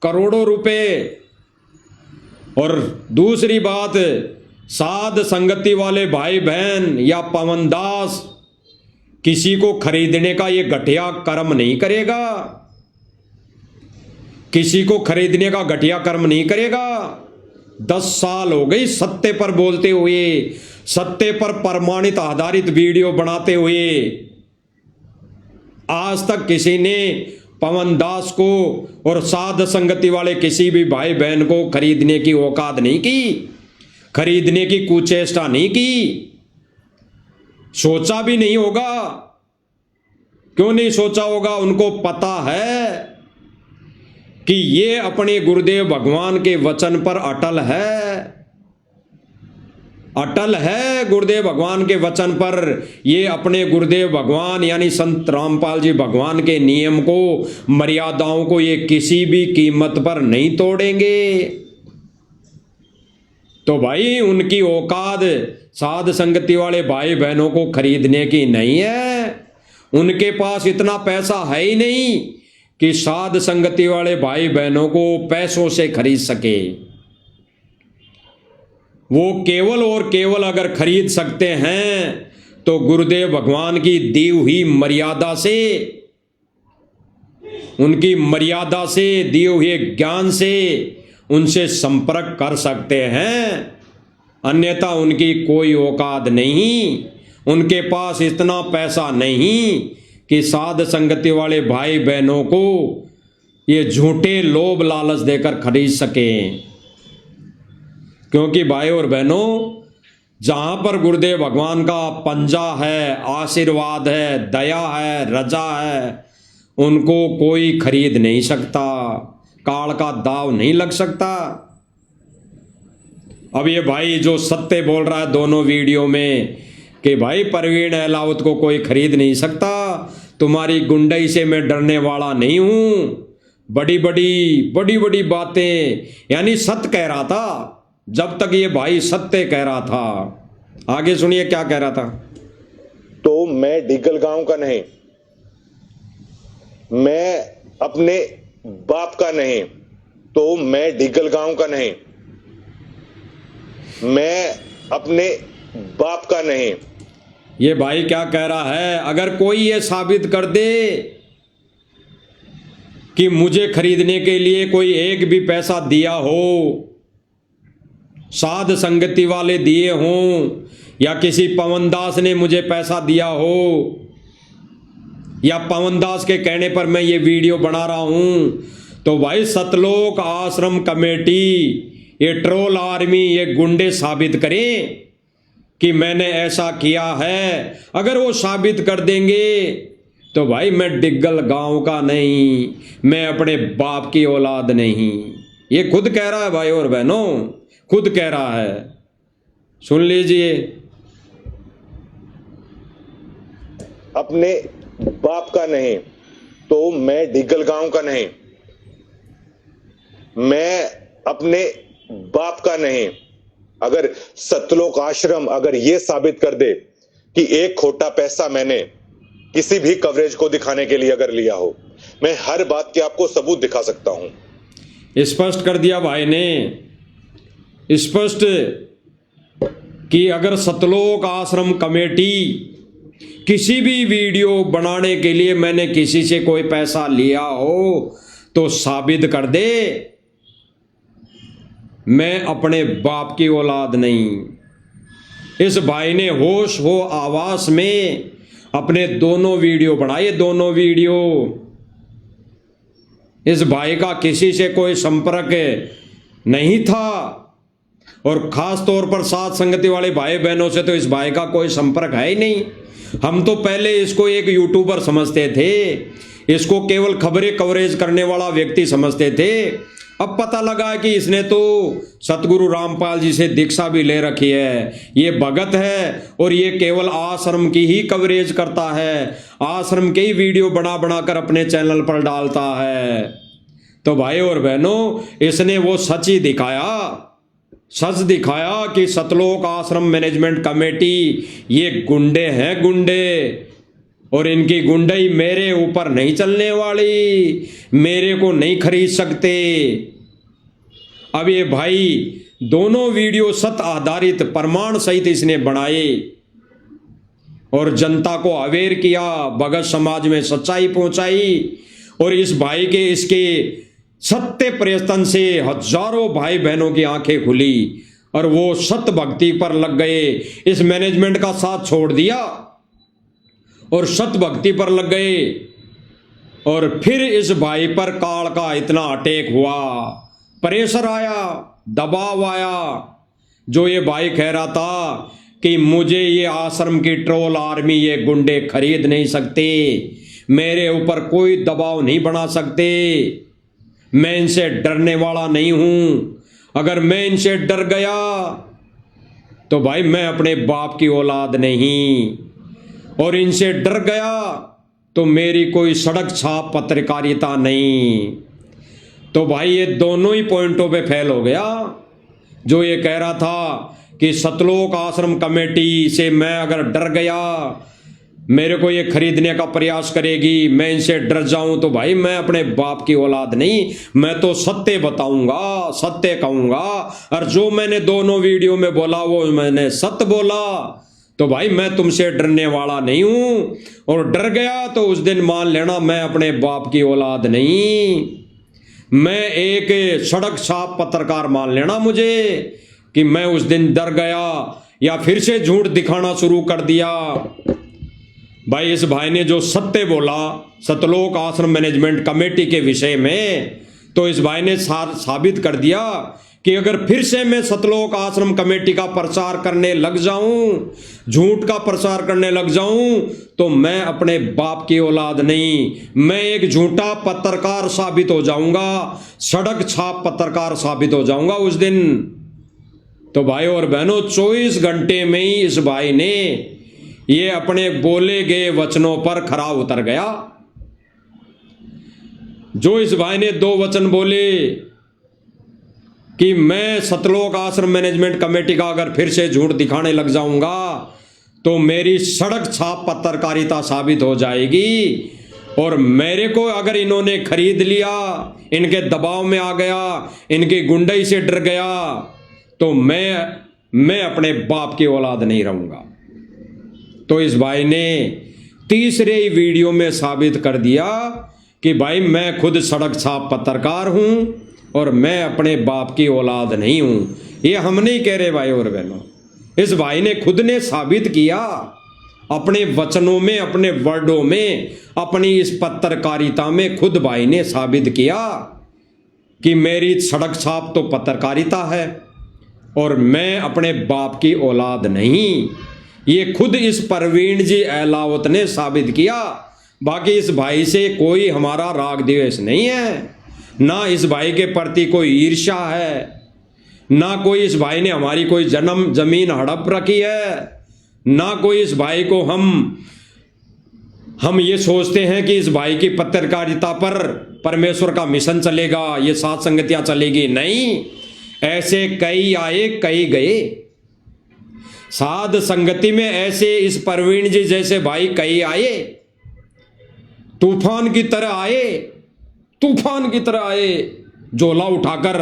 करोड़ों रुपए। और दूसरी बात, साध संगति वाले भाई बहन या पवन दास किसी को खरीदने का ये घटिया कर्म नहीं करेगा, किसी को खरीदने का घटिया कर्म नहीं करेगा। 10 साल हो गई सत्य पर बोलते हुए, सत्य पर प्रमाणित आधारित वीडियो बनाते हुए। आज तक किसी ने पवन दास को और साध संगति वाले किसी भी भाई बहन को खरीदने की औकात नहीं की, खरीदने की कुचेष्टा नहीं की, सोचा भी नहीं होगा। क्यों नहीं सोचा होगा? उनको पता है कि ये अपने गुरुदेव भगवान के वचन पर अटल है, अटल है गुरुदेव भगवान के वचन पर। ये अपने गुरुदेव भगवान यानी संत रामपाल जी भगवान के नियम को, मर्यादाओं को ये किसी भी कीमत पर नहीं तोड़ेंगे। तो भाई उनकी औकात साध संगति वाले भाई बहनों को खरीदने की नहीं है। उनके पास इतना पैसा है ही नहीं कि साध संगति वाले भाई बहनों को पैसों से खरीद सके। वो केवल और केवल अगर खरीद सकते हैं तो गुरुदेव भगवान की दी हुई मर्यादा से, उनकी मर्यादा से, दिए हुए ज्ञान से उनसे संपर्क कर सकते हैं। अन्यथा उनकी कोई औकात नहीं, उनके पास इतना पैसा नहीं कि साध संगति वाले भाई बहनों को ये झूठे लोभ लालच देकर खरीद सकें। क्योंकि भाई और बहनों, जहां पर गुरुदेव भगवान का पंजा है, आशीर्वाद है, दया है, रजा है, उनको कोई खरीद नहीं सकता, काल का दाव नहीं लग सकता। अब ये भाई जो सत्य बोल रहा है दोनों वीडियो में कि भाई परवीन अहलावत को कोई खरीद नहीं सकता, तुम्हारी गुंडई से मैं डरने वाला नहीं हूं, बड़ी बड़ी बातें, यानी सत्य कह रहा था। जब तक ये भाई सत्य कह रहा था, आगे सुनिए क्या कह रहा था। तो मैं डिगल गांव का नहीं, मैं अपने बाप का नहीं, तो मैं डिगल गांव का नहीं, मैं अपने बाप का नहीं। ये भाई क्या कह रहा है, अगर कोई ये साबित कर दे कि मुझे खरीदने के लिए कोई एक भी पैसा दिया हो, साध संगति वाले दिए हों, या किसी पवनदास ने मुझे पैसा दिया हो, या पवनदास के कहने पर मैं ये वीडियो बना रहा हूं, तो भाई सतलोक आश्रम कमेटी, ये ट्रोल आर्मी, ये गुंडे साबित करें कि मैंने ऐसा किया है। अगर वो साबित कर देंगे तो भाई मैं डिग्गल गांव का नहीं, मैं अपने बाप की औलाद नहीं। ये खुद कह रहा है भाई और बहनों, खुद कह रहा है, सुन लीजिए। अपने बाप का नहीं, तो मैं डिग्गल गांव का नहीं, मैं अपने बाप का नहीं। अगर सतलोक आश्रम अगर यह साबित कर दे कि एक खोटा पैसा मैंने किसी भी कवरेज को दिखाने के लिए अगर लिया हो, मैं हर बात के आपको सबूत दिखा सकता हूं। स्पष्ट कर दिया भाई ने, स्पष्ट कि अगर सतलोक आश्रम कमेटी किसी भी वीडियो बनाने के लिए मैंने किसी से कोई पैसा लिया हो तो साबित कर दे, मैं अपने बाप की औलाद नहीं। इस भाई ने होश हो आवास में अपने दोनों वीडियो बनाए, दोनों वीडियो। इस भाई का किसी से कोई संपर्क नहीं था, और खास तौर पर साथ संगति वाले भाई बहनों से तो इस भाई का कोई संपर्क है ही नहीं। हम तो पहले इसको एक यूट्यूबर समझते थे, इसको केवल खबरें कवरेज करने वाला व्यक्ति समझते थे। अब पता लगा कि इसने तो सतगुरु रामपाल जी से दीक्षा भी ले रखी है, ये भगत है और ये केवल आश्रम की ही कवरेज करता है, आश्रम के ही वीडियो बना बना कर अपने चैनल पर डालता है। तो भाई और बहनों, इसने वो सच ही दिखाया, सच दिखाया कि सतलोक आश्रम मैनेजमेंट कमेटी ये गुंडे हैं, गुंडे, और इनकी गुंडई मेरे ऊपर नहीं चलने वाली, मेरे को नहीं खरीद सकते। अब ये भाई दोनों वीडियो सत्य आधारित प्रमाण सहित इसने बनाए और जनता को अवेयर किया, भगत समाज में सच्चाई पहुंचाई, और इस भाई के इसके सत्य प्रयत्न से हजारों भाई बहनों की आंखें खुली और वो सत्य भक्ति पर लग गए। इस मैनेजमेंट का साथ छोड़ दिया और सत्य भक्ति पर लग गए। और फिर इस भाई पर काल का इतना अटैक हुआ, प्रेशर आया, दबाव आया, जो ये भाई कह रहा था कि मुझे ये आश्रम की ट्रोल आर्मी, ये गुंडे खरीद नहीं सकते, मेरे ऊपर कोई दबाव नहीं बना सकते, मैं इनसे डरने वाला नहीं हूं। अगर मैं इनसे डर गया तो भाई मैं अपने बाप की औलाद नहीं, और इनसे डर गया तो मेरी कोई सड़क छाप पत्रकारिता नहीं। तो भाई ये दोनों ही पॉइंटों पे फेल हो गया। जो ये कह रहा था कि सतलोक आश्रम कमेटी से मैं अगर डर गया, मेरे को ये खरीदने का प्रयास करेगी, मैं इनसे डर जाऊं, तो भाई मैं अपने बाप की औलाद नहीं, मैं तो सत्य बताऊंगा, सत्य कहूंगा। और जो मैंने दोनों वीडियो में बोला वो मैंने सत्य बोला। तो भाई मैं तुमसे डरने वाला नहीं हूं, और डर गया तो उस दिन मान लेना मैं अपने बाप की औलाद नहीं, मैं एक सड़क छाप पत्रकार मान लेना मुझे कि मैं उस दिन डर गया या फिर से झूठ दिखाना शुरू कर दिया। भाई इस भाई ने जो सत्य बोला सतलोक आश्रम मैनेजमेंट कमेटी के विषय में, तो इस भाई ने साबित कर दिया कि अगर फिर से मैं सतलोक आश्रम कमेटी का प्रचार करने लग जाऊं, झूठ का प्रचार करने लग जाऊं, तो मैं अपने बाप की औलाद नहीं, मैं एक झूठा पत्रकार साबित हो जाऊंगा, सड़क छाप पत्रकार साबित हो जाऊंगा उस दिन। तो भाई और बहनों 24 घंटे में ही इस भाई ने ये अपने बोले गए वचनों पर खरा उतर गया। जो इस भाई ने 2 वचन बोले कि मैं सतलोक आश्रम मैनेजमेंट कमेटी का अगर फिर से झूठ दिखाने लग जाऊंगा तो मेरी सड़क छाप पत्रकारिता साबित हो जाएगी, और मेरे को अगर इन्होंने खरीद लिया, इनके दबाव में आ गया, इनकी गुंडई से डर गया, तो मैं अपने बाप की औलाद नहीं रहूंगा। तो इस भाई ने तीसरे ही वीडियो में साबित कर दिया कि भाई मैं खुद सड़क छाप पत्रकार हूं और मैं अपने बाप की औलाद नहीं हूं। ये हम नहीं कह रहे भाई और बहनों, इस भाई ने खुद ने साबित किया अपने वचनों में, अपने वर्डों में, अपनी इस पत्रकारिता में खुद भाई ने साबित किया कि मेरी सड़क छाप तो पत्रकारिता है और मैं अपने बाप की औलाद नहीं। ये खुद इस परवीन जी अहलावत ने साबित किया। बाकी इस भाई से कोई हमारा राग द्वेष नहीं है, ना इस भाई के प्रति कोई ईर्ष्या है, ना कोई इस भाई ने हमारी कोई जमीन हड़प रखी है, ना कोई इस भाई को हम ये सोचते हैं कि इस भाई की पत्रकारिता पर परमेश्वर का मिशन चलेगा, ये सात संगतियां चलेगी। नहीं, ऐसे कई आए कई गए। साध संगति में ऐसे इस परवीन जी जैसे भाई कई आए, तूफान की तरह आए, तूफान की तरह आए, झोला उठाकर,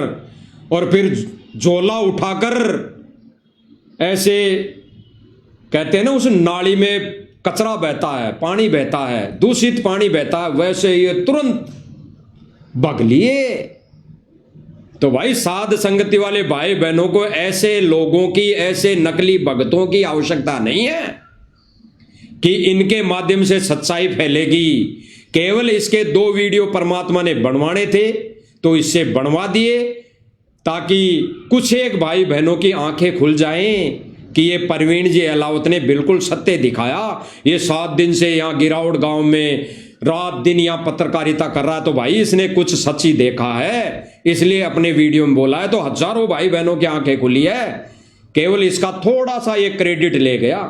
और फिर झोला उठाकर ऐसे कहते हैं ना उस नाली में कचरा बहता है, पानी बहता है, दूषित पानी बहता है, वैसे ये तुरंत भग लिए। तो भाई साध संगति वाले भाई बहनों को ऐसे लोगों की, ऐसे नकली भगतों की आवश्यकता नहीं है कि इनके माध्यम से सच्चाई फैलेगी। केवल इसके 2 वीडियो परमात्मा ने बनवाने थे तो इससे बनवा दिए, ताकि कुछ एक भाई बहनों की आंखें खुल जाएं कि ये परवीन जी अहलावत ने बिल्कुल सत्य दिखाया। ये 7 दिन से यहाँ गिरावड़ गांव में रात दिन यहाँ पत्रकारिता कर रहा है, तो भाई इसने कुछ सच्ची देखा है, इसलिए अपने वीडियो में बोला है। तो हजारों भाई बहनों की आंखें खुली है। केवल इसका थोड़ा सा ये क्रेडिट ले गया,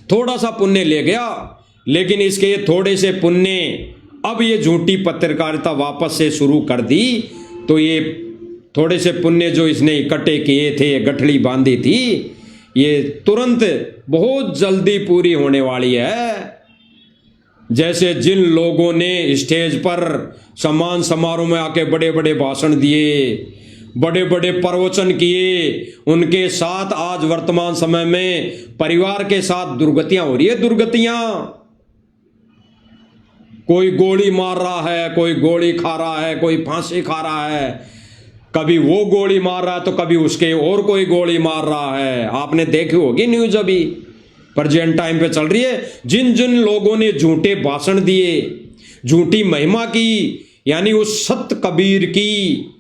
थोड़ा सा पुण्य ले गया, लेकिन इसके ये थोड़े से पुण्य अब ये झूठी पत्रकारिता वापस से शुरू कर दी, तो ये थोड़े से पुण्य जो इसने इकट्ठे किए थे, गठड़ी बांधी थी, ये तुरंत बहुत जल्दी पूरी होने वाली है। जैसे जिन लोगों ने स्टेज पर सम्मान समारोह में आके बड़े बड़े भाषण दिए, बड़े बड़े प्रवचन किए, उनके साथ आज वर्तमान समय में परिवार के साथ दुर्गतियां हो रही है। दुर्गतियां, कोई गोली मार रहा है, कोई गोली खा रहा है, कोई फांसी खा रहा है, कभी वो गोली मार रहा है तो कभी उसके और कोई गोली मार रहा है। आपने देखी होगी न्यूज, अभी प्रेजेंट टाइम पे चल रही है। जिन जिन लोगों ने झूठे भाषण दिए, झूठी महिमा की, यानी उस सत कबीर की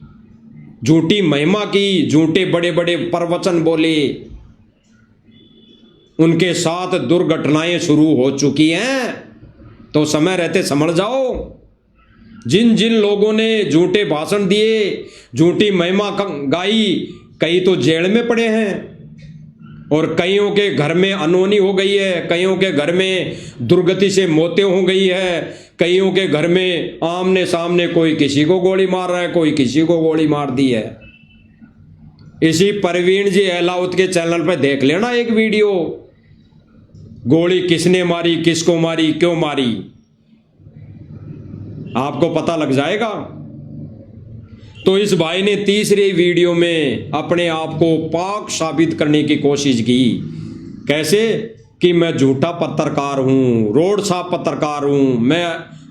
झूठी महिमा की, झूठे बड़े बड़े प्रवचन बोले, उनके साथ दुर्घटनाएं शुरू हो चुकी हैं। तो समय रहते समझ जाओ, जिन जिन लोगों ने झूठे भाषण दिए, झूठी महिमा गाई, कई तो जेल में पड़े हैं और कईयों के घर में अनहोनी हो गई है, कईयों के घर में दुर्गति से मौतें हो गई है, कईयों के घर में आमने सामने कोई किसी को गोली मार रहा है, कोई किसी को गोली मार दी है। इसी परवीन जी अहलावत के चैनल पर देख लेना एक वीडियो, गोली किसने मारी, किसको मारी, क्यों मारी, आपको पता लग जाएगा। तो इस भाई ने तीसरे वीडियो में अपने आप को पाक साबित करने की कोशिश की। कैसे कि मैं झूठा पत्रकार हूं, रोड साफ पत्रकार हूं, मैं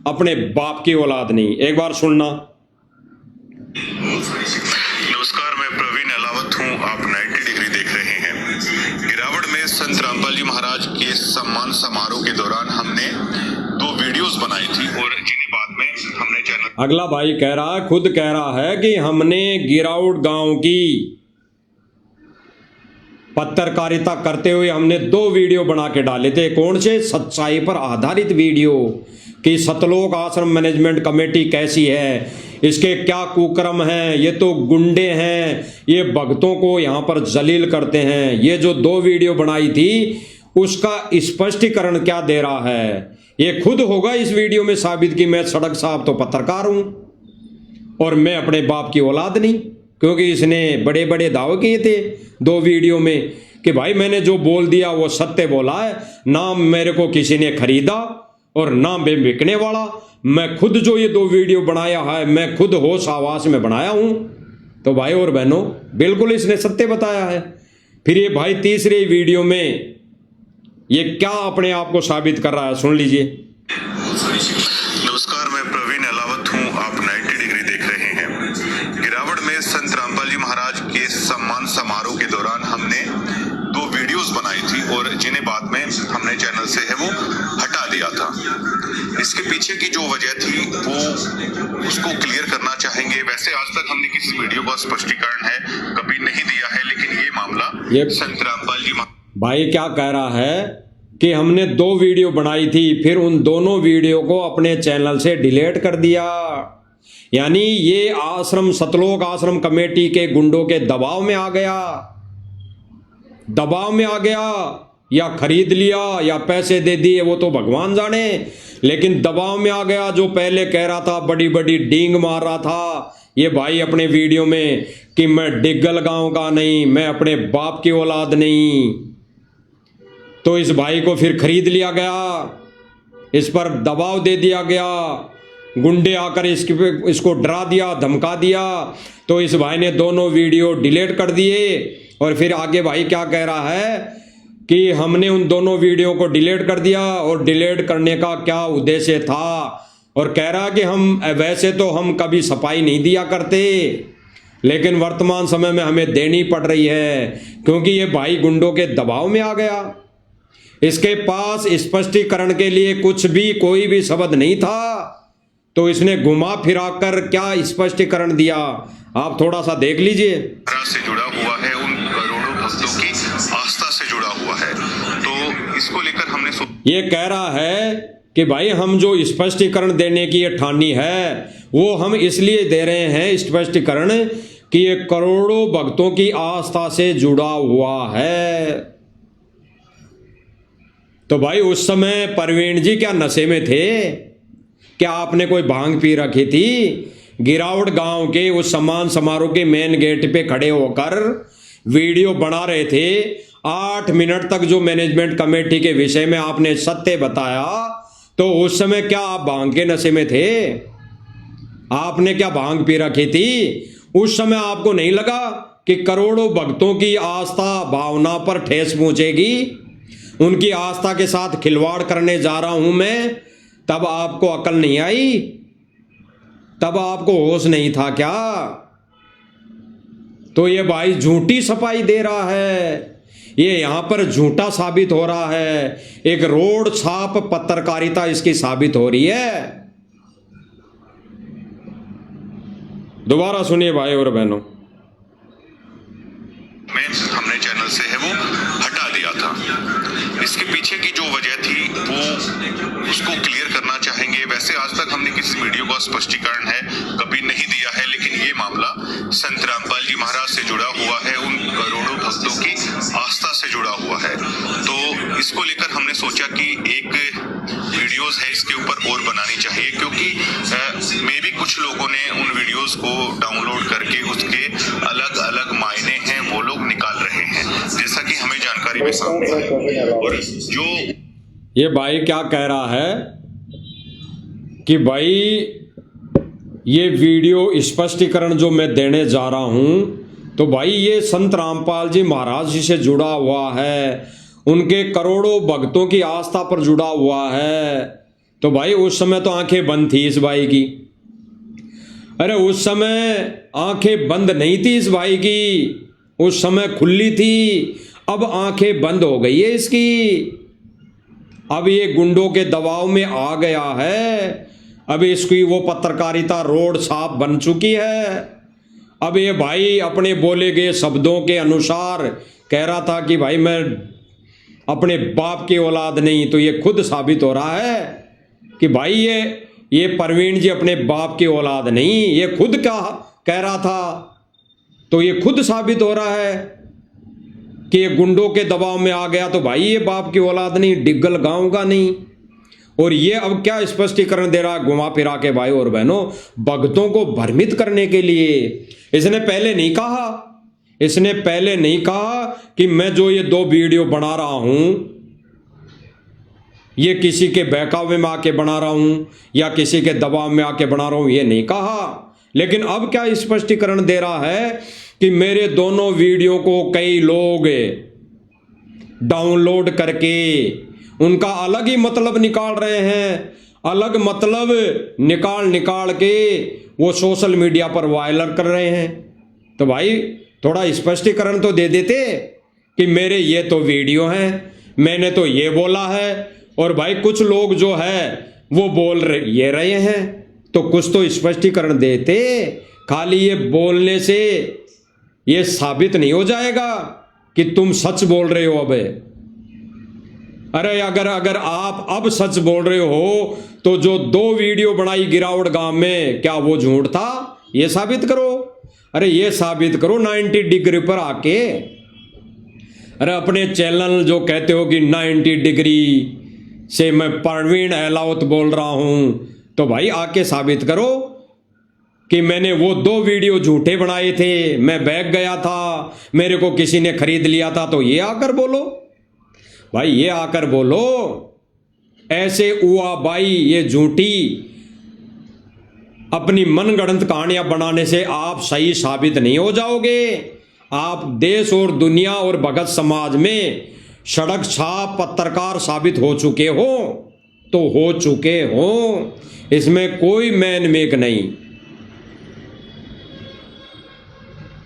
अपने बाप की औलाद नहीं। एक बार सुनना। नमस्कार, मैं प्रवीण अहलावत हूं, आप 90 डिग्री देख रहे हैं। गिरावड़ में संत रामपाल जी महाराज के सम्मान समारोह के दौरान हमने 2 वीडियोस बनाई थी और जिन्हें बाद में हमने चैनल। अगला भाई कह रहा है, खुद कह रहा है कि हमने गिरावड़ गांव की पत्रकारिता करते हुए हमने 2 वीडियो बना के डाले थे। कौन से? सच्चाई पर आधारित वीडियो कि सतलोक आश्रम मैनेजमेंट कमेटी कैसी है, इसके क्या कुकर्म हैं, ये तो गुंडे हैं, ये भक्तों को यहाँ पर जलील करते हैं। ये जो 2 वीडियो बनाई थी उसका स्पष्टीकरण क्या दे रहा है, ये खुद होगा इस वीडियो में साबित कि मैं सड़क साहब तो पत्रकार हूं और मैं अपने बाप की औलाद नहीं, क्योंकि इसने बड़े बड़े दावे किए थे 2 वीडियो में कि भाई मैंने जो बोल दिया वो सत्य बोला है, ना मेरे को किसी ने खरीदा और ना मैं बिकने वाला। मैं खुद जो ये 2 वीडियो बनाया है, मैं खुद होश आवास में बनाया हूं। तो भाई और बहनों, बिल्कुल इसने सत्य बताया है। फिर ये भाई तीसरे वीडियो में ये क्या अपने आप को साबित कर रहा है, सुन लीजिए। नमस्कार, मैं प्रवीण अहलावत हूं, आप 90 डिग्री देख रहे हैं। गिरावड़ में संत रामपाल जी महाराज के सम्मान समारोह के दौरान हमने 2 वीडियोस बनाई थी और जिन्हें बाद में हमने चैनल से है वो हटा दिया था। इसके पीछे की जो वजह थी वो उसको क्लियर करना चाहेंगे। वैसे आज तक हमने किसी वीडियो का स्पष्टीकरण है कभी नहीं दिया है, लेकिन ये मामला संत रामपाल जी भाई क्या कह रहा है कि हमने 2 वीडियो बनाई थी, फिर उन दोनों वीडियो को अपने चैनल से डिलीट कर दिया। यानी ये आश्रम सतलोक आश्रम कमेटी के गुंडों के दबाव में आ गया, दबाव में आ गया, या खरीद लिया या पैसे दे दिए वो तो भगवान जाने, लेकिन दबाव में आ गया। जो पहले कह रहा था, बड़ी बड़ी डींग मार रहा था ये भाई अपने वीडियो में कि मैं डिग्गल गांव का नहीं, मैं अपने बाप की औलाद नहीं, तो इस भाई को फिर खरीद लिया गया, इस पर दबाव दे दिया गया, गुंडे आकर इसको डरा दिया, धमका दिया। तो इस भाई ने दोनों वीडियो डिलीट कर दिए और फिर आगे भाई क्या कह रहा है कि हमने उन दोनों वीडियो को डिलीट कर दिया और डिलीट करने का क्या उद्देश्य था, और कह रहा कि हम वैसे तो हम कभी सफाई नहीं दिया करते, लेकिन वर्तमान समय में हमें देनी पड़ रही है क्योंकि ये भाई गुंडों के दबाव में आ गया। इसके पास स्पष्टीकरण के लिए कुछ भी कोई भी शब्द नहीं था, तो इसने घुमा फिरा कर क्या स्पष्टीकरण दिया, आप थोड़ा सा देख लीजिए। से जुड़ा हुआ है, उन करोड़ों भक्तों की आस्था से जुड़ा हुआ है, तो इसको लेकर हमने ये कह रहा है कि भाई हम जो स्पष्टीकरण देने की ये ठानी है वो हम इसलिए दे रहे हैं स्पष्टीकरण कि ये करोड़ों भक्तों की आस्था से जुड़ा हुआ है। तो भाई उस समय परवीन जी क्या नशे में थे? क्या आपने कोई भांग पी रखी थी? गिरावड़ गांव के उस सम्मान समारोह के मेन गेट पे खड़े होकर वीडियो बना रहे थे। 8 मिनट तक जो मैनेजमेंट कमेटी के विषय में आपने सत्य बताया, तो उस समय क्या आप भांग के नशे में थे? आपने क्या भांग पी रखी थी? उस समय आपको नहीं लगा कि करोड़ों भक्तों की आस्था भावना पर ठेस पहुंचेगी, उनकी आस्था के साथ खिलवाड़ करने जा रहा हूं मैं? तब आपको अकल नहीं आई? तब आपको होश नहीं था क्या? तो ये भाई झूठी सफाई दे रहा है, ये यहां पर झूठा साबित हो रहा है, एक रोड छाप पत्रकारिता इसकी साबित हो रही है। दोबारा सुनिए भाई और बहनों। हमने चैनल से है वो हटा दिया था। इसके पीछे की जो वजह थी वो उसको क्लियर करना चाहेंगे। वैसे आज तक हमने किसी वीडियो का स्पष्टीकरण है कभी नहीं दिया है, लेकिन ये मामला संत रामपाल जी महाराज से जुड़ा हुआ है, उन करोड़ों भक्तों की आस्था से जुड़ा हुआ है। तो इसको लेकर हमने सोचा कि एक वीडियोस है इसके ऊपर और बनानी चाहिए, क्योंकि मे भी कुछ लोगों ने उन वीडियोस को डाउनलोड करके उसके अलग अलग मायने हैं वो लोग निकाल रहे हैं, जैसा कि हमें जानकारी में सामने है। और जो ये भाई क्या कह रहा है कि भाई ये वीडियो स्पष्टीकरण जो मैं देने जा रहा हूं, तो भाई ये संत रामपाल जी महाराज जी से जुड़ा हुआ है, उनके करोड़ों भक्तों की आस्था पर जुड़ा हुआ है। तो भाई उस समय तो आंखें बंद थी इस भाई की। अरे उस समय आंखें बंद नहीं थी इस भाई की, उस समय खुली थी, अब आंखें बंद हो गई है इसकी। अब ये गुंडों के दबाव में आ गया है, अब इसकी वो पत्रकारिता रोड साफ बन चुकी है। अब ये भाई अपने बोले गए शब्दों के अनुसार कह रहा था कि भाई मैं अपने बाप की औलाद नहीं, तो ये खुद साबित हो रहा है कि भाई ये प्रवीण जी अपने बाप की औलाद नहीं, ये खुद क्या कह रहा था, तो ये खुद साबित हो रहा है कि ये गुंडों के दबाव में आ गया, तो भाई ये बाप की औलाद नहीं, डिग्गल गांव का नहीं। और ये अब क्या स्पष्टीकरण दे रहा है घुमा फिरा के भाई और बहनों, भक्तों को भ्रमित करने के लिए। इसने पहले नहीं कहा, इसने पहले नहीं कहा कि मैं जो ये 2 वीडियो बना रहा हूं ये किसी के बहकावे में आके बना रहा हूं या किसी के दबाव में आके बना रहा हूं, ये नहीं कहा। लेकिन अब क्या स्पष्टीकरण दे रहा है कि मेरे दोनों वीडियो को कई लोग डाउनलोड करके उनका अलग ही मतलब निकाल रहे हैं, अलग मतलब निकाल के वो सोशल मीडिया पर वायरल कर रहे हैं। तो भाई थोड़ा स्पष्टीकरण तो दे देते कि मेरे ये तो वीडियो हैं, मैंने तो ये बोला है, और भाई कुछ लोग जो है वो बोल रहे हैं, तो कुछ तो स्पष्टीकरण देते। खाली ये बोलने से ये साबित नहीं हो जाएगा कि तुम सच बोल रहे हो। अब अरे अगर आप अब सच बोल रहे हो तो जो 2 वीडियो बनाई गिरावट गांव में, क्या वो झूठ था? ये साबित करो। अरे ये साबित करो 90 डिग्री पर आके। अरे अपने चैनल जो कहते हो कि 90 डिग्री से मैं प्रवीण अहलावत बोल रहा हूं, तो भाई आके साबित करो कि मैंने वो 2 वीडियो झूठे बनाए थे, मैं बैग गया था, मेरे को किसी ने खरीद लिया था, तो ये आकर बोलो भाई, ये आकर बोलो। ऐसे उआ बाई ये झूठी अपनी मनगढ़ंत कहानियां बनाने से आप सही साबित नहीं हो जाओगे। आप देश और दुनिया और भगत समाज में सड़क छाप पत्रकार साबित हो चुके हो, तो हो चुके हो, इसमें कोई मैन मेक नहीं।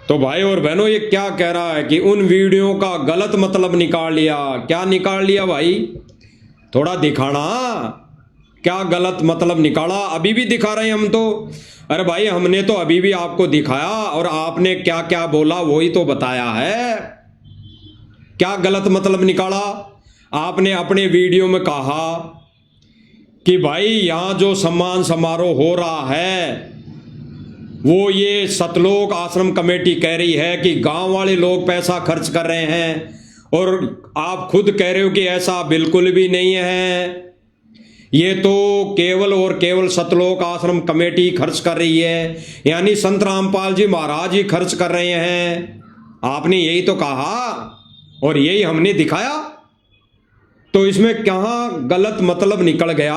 तो भाई और बहनों ये क्या कह रहा है कि उन वीडियो का गलत मतलब निकाल लिया। क्या निकाल लिया भाई? थोड़ा दिखाना, क्या गलत मतलब निकाला? अभी भी दिखा रहे हैं हम तो। अरे भाई हमने तो अभी भी आपको दिखाया और आपने क्या क्या बोला वही तो बताया है। क्या गलत मतलब निकाला? आपने अपने वीडियो में कहा कि भाई यहां जो सम्मान समारोह हो रहा है वो ये सतलोक आश्रम कमेटी कह रही है कि गांव वाले लोग पैसा खर्च कर रहे हैं, और आप खुद कह रहे हो कि ऐसा बिल्कुल भी नहीं है, ये तो केवल और केवल सतलोक आश्रम कमेटी खर्च कर रही है, यानी संत रामपाल जी महाराज ही खर्च कर रहे हैं। आपने यही तो कहा और यही हमने दिखाया, तो इसमें कहां गलत मतलब निकल गया?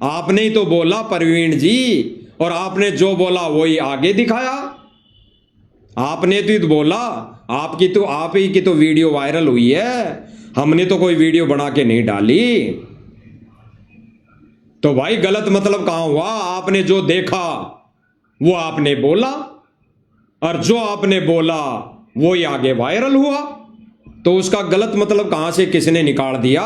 आपने ही तो बोला प्रवीण जी, और आपने जो बोला वही आगे दिखाया। आपने तो बोला, आप ही की तो वीडियो वायरल हुई है, हमने तो कोई वीडियो बना के नहीं डाली। तो भाई गलत मतलब कहां हुआ? आपने जो देखा वो आपने बोला, और जो आपने बोला वो ही आगे वायरल हुआ, तो उसका गलत मतलब कहां से किसने निकाल दिया?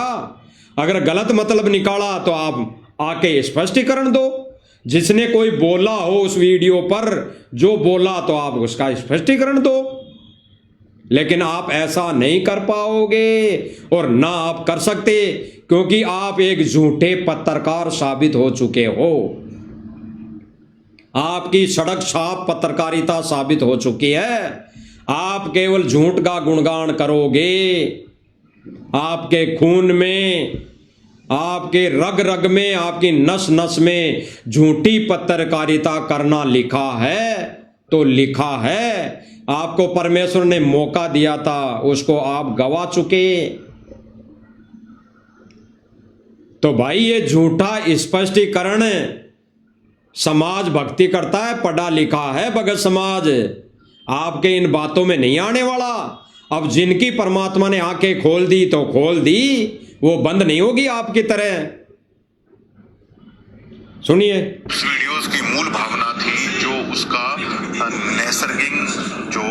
अगर गलत मतलब निकाला तो आप आके स्पष्टीकरण दो। जिसने कोई बोला हो उस वीडियो पर जो बोला, तो आप उसका स्पष्टीकरण दो। लेकिन आप ऐसा नहीं कर पाओगे और ना आप कर सकते, क्योंकि आप एक झूठे पत्रकार साबित हो चुके हो। आपकी सड़क छाप पत्रकारिता साबित हो चुकी है। आप केवल झूठ का गुणगान करोगे। आपके खून में, आपके रग रग में, आपकी नस नस में झूठी पत्रकारिता करना लिखा है तो लिखा है। आपको परमेश्वर ने मौका दिया था, उसको आप गवा चुके। तो भाई ये झूठा स्पष्टीकरण समाज भक्ति करता है, पढ़ा लिखा है भगत समाज, आपके इन बातों में नहीं आने वाला। अब जिनकी परमात्मा ने आंखें खोल दी तो खोल दी, वो बंद नहीं होगी आपकी तरह। सुनिए। उस वीडियोस की मूल भावना थी, जो उसका नैसर्गिक जो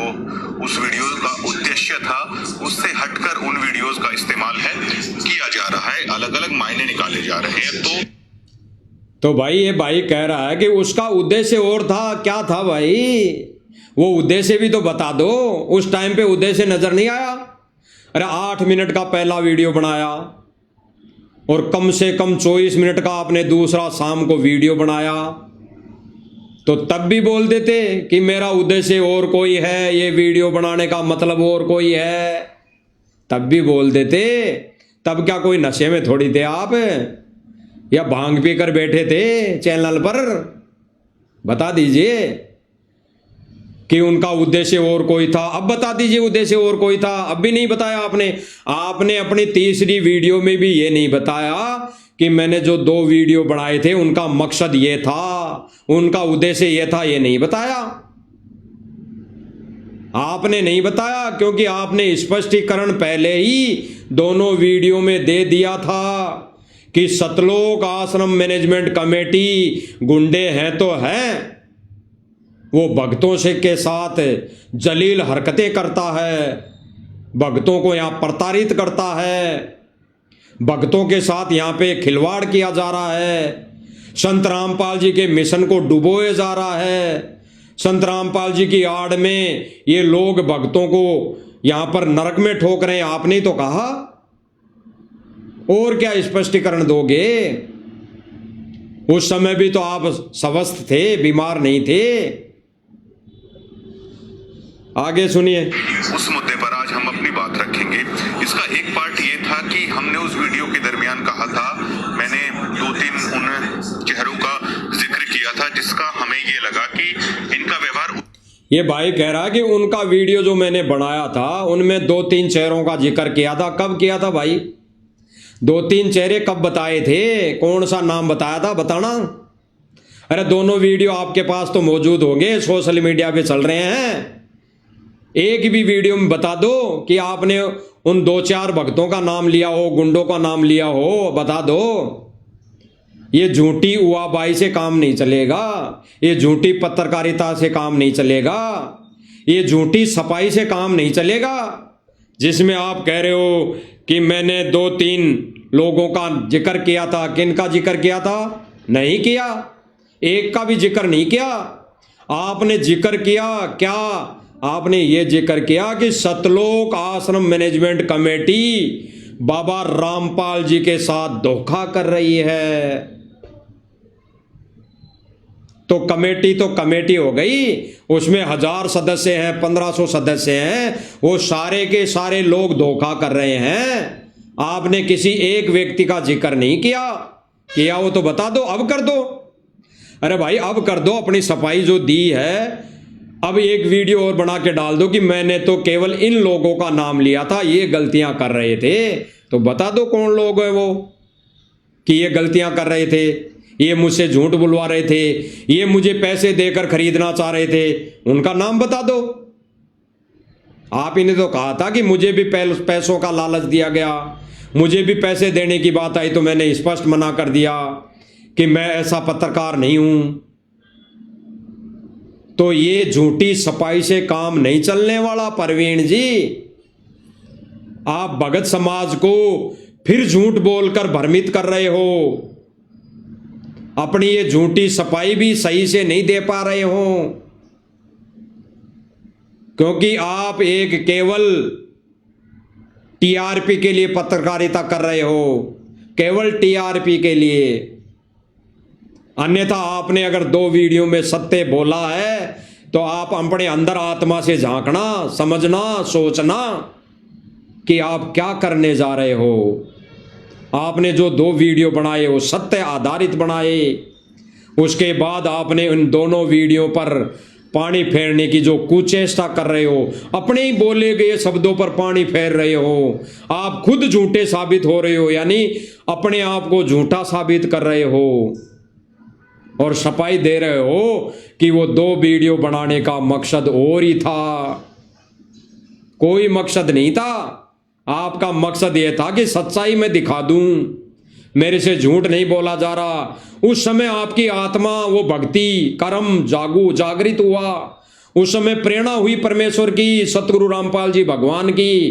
उस वीडियो का उद्देश्य था, उससे हटकर उन वीडियोस का इस्तेमाल है किया जा रहा है, अलग अलग मायने निकाले जा रहे हैं। तो भाई ये भाई कह रहा है कि उसका उद्देश्य और था। क्या था भाई? वो उद्देश्य भी तो बता दो। उस टाइम पे उद्देश्य नजर नहीं आया? अरे 8 मिनट का पहला वीडियो बनाया और कम से कम 24 मिनट का आपने दूसरा शाम को वीडियो बनाया, तो तब भी बोल देते कि मेरा उद्देश्य और कोई है, ये वीडियो बनाने का मतलब और कोई है, तब भी बोल देते। तब क्या कोई नशे में थोड़ी थे आप, या भांग पी कर बैठे थे चैनल पर? बता दीजिए कि उनका उद्देश्य और कोई था। अब बता दीजिए उद्देश्य और कोई था। अब भी नहीं बताया आपने। आपने अपनी तीसरी वीडियो में भी ये नहीं बताया कि मैंने जो 2 वीडियो बनाए थे उनका मकसद ये था, उनका उद्देश्य ये था, ये नहीं बताया। आपने नहीं बताया क्योंकि आपने स्पष्टीकरण पहले ही दोनों वीडियो में दे दिया था कि सतलोक आश्रम मैनेजमेंट कमेटी गुंडे हैं तो हैं, वो भक्तों से के साथ जलील हरकतें करता है, भक्तों को यहाँ प्रताड़ित करता है, भक्तों के साथ यहाँ पे खिलवाड़ किया जा रहा है, संत रामपाल जी के मिशन को डुबोया जा रहा है, संत रामपाल जी की आड़ में ये लोग भक्तों को यहाँ पर नरक में ठोक रहे हैं। आपने तो कहा। और क्या स्पष्टीकरण दोगे? उस समय भी तो आप स्वस्थ थे, बीमार नहीं थे। आगे सुनिए। उस मुद्दे पर आज हम अपनी बात रखेंगे। इसका एक पार्ट ये था कि हमने उस वीडियो के दरमियान कहा था, मैंने 2-3 उन चेहरों का जिक्र किया था जिसका हमें ये लगा कि इनका व्यवहार। ये भाई कह रहा है कि उनका वीडियो जो मैंने बनाया था उनमें 2-3 चेहरों का जिक्र किया था। कब किया था भाई? 2-3 चेहरे कब बताए थे? कौन सा नाम बताया था? बताना। अरे दोनों वीडियो आपके पास तो मौजूद होंगे, सोशल मीडिया पे चल रहे हैं। एक भी वीडियो में बता दो कि आपने उन 2-4 भक्तों का नाम लिया हो, गुंडों का नाम लिया हो, बता दो। ये झूठी उआबाई से काम नहीं चलेगा, ये झूठी पत्रकारिता से काम नहीं चलेगा, ये झूठी सफाई से काम नहीं चलेगा, जिसमें आप कह रहे हो कि मैंने 2-3 लोगों का जिक्र किया था। किन का जिक्र किया था? नहीं किया, एक का भी जिक्र नहीं किया। आपने जिक्र किया क्या? आपने ये जिक्र किया कि सतलोक आश्रम मैनेजमेंट कमेटी बाबा रामपाल जी के साथ धोखा कर रही है। तो कमेटी हो गई, उसमें 1000 सदस्य हैं, 1500 सदस्य हैं, वो सारे के सारे लोग धोखा कर रहे हैं। आपने किसी एक व्यक्ति का जिक्र नहीं किया वो तो बता दो, अब कर दो। अरे भाई अब कर दो, अपनी सफाई जो दी है। अब एक वीडियो और बना के डाल दो कि मैंने तो केवल इन लोगों का नाम लिया था, ये गलतियां कर रहे थे। तो बता दो कौन लोग हैं वो कि ये गलतियां कर रहे थे, ये मुझसे झूठ बुलवा रहे थे, ये मुझे पैसे देकर खरीदना चाह रहे थे। उनका नाम बता दो। आप ही ने तो कहा था कि मुझे भी पैसों का लालच दिया गया, मुझे भी पैसे देने की बात आई तो मैंने स्पष्ट मना कर दिया कि मैं ऐसा पत्रकार नहीं हूं। तो ये झूठी सफाई से काम नहीं चलने वाला परवीन जी। आप भगत समाज को फिर झूठ बोलकर भ्रमित कर रहे हो, अपनी ये झूठी सफाई भी सही से नहीं दे पा रहे हो। क्योंकि आप एक केवल टीआरपी के लिए पत्रकारिता कर रहे हो, केवल टीआरपी के लिए। अन्यथा आपने अगर 2 वीडियो में सत्य बोला है तो आप अपने अंदर आत्मा से झांकना, समझना, सोचना कि आप क्या करने जा रहे हो। आपने जो 2 वीडियो बनाए वो सत्य आधारित बनाए, उसके बाद आपने उन दोनों वीडियो पर पानी फेरने की जो कुचेष्टा कर रहे हो, अपने ही बोले गए शब्दों पर पानी फेर रहे हो, आप खुद झूठे साबित हो रहे हो, यानी अपने आप को झूठा साबित कर रहे हो और सफाई दे रहे हो कि वो 2 वीडियो बनाने का मकसद और ही था, कोई मकसद नहीं था। आपका मकसद ये था कि सच्चाई में दिखा दूं, मेरे से झूठ नहीं बोला जा रहा। उस समय आपकी आत्मा, वो भक्ति कर्म जागृत हुआ, उस समय प्रेरणा हुई परमेश्वर की, सतगुरु रामपाल जी भगवान की,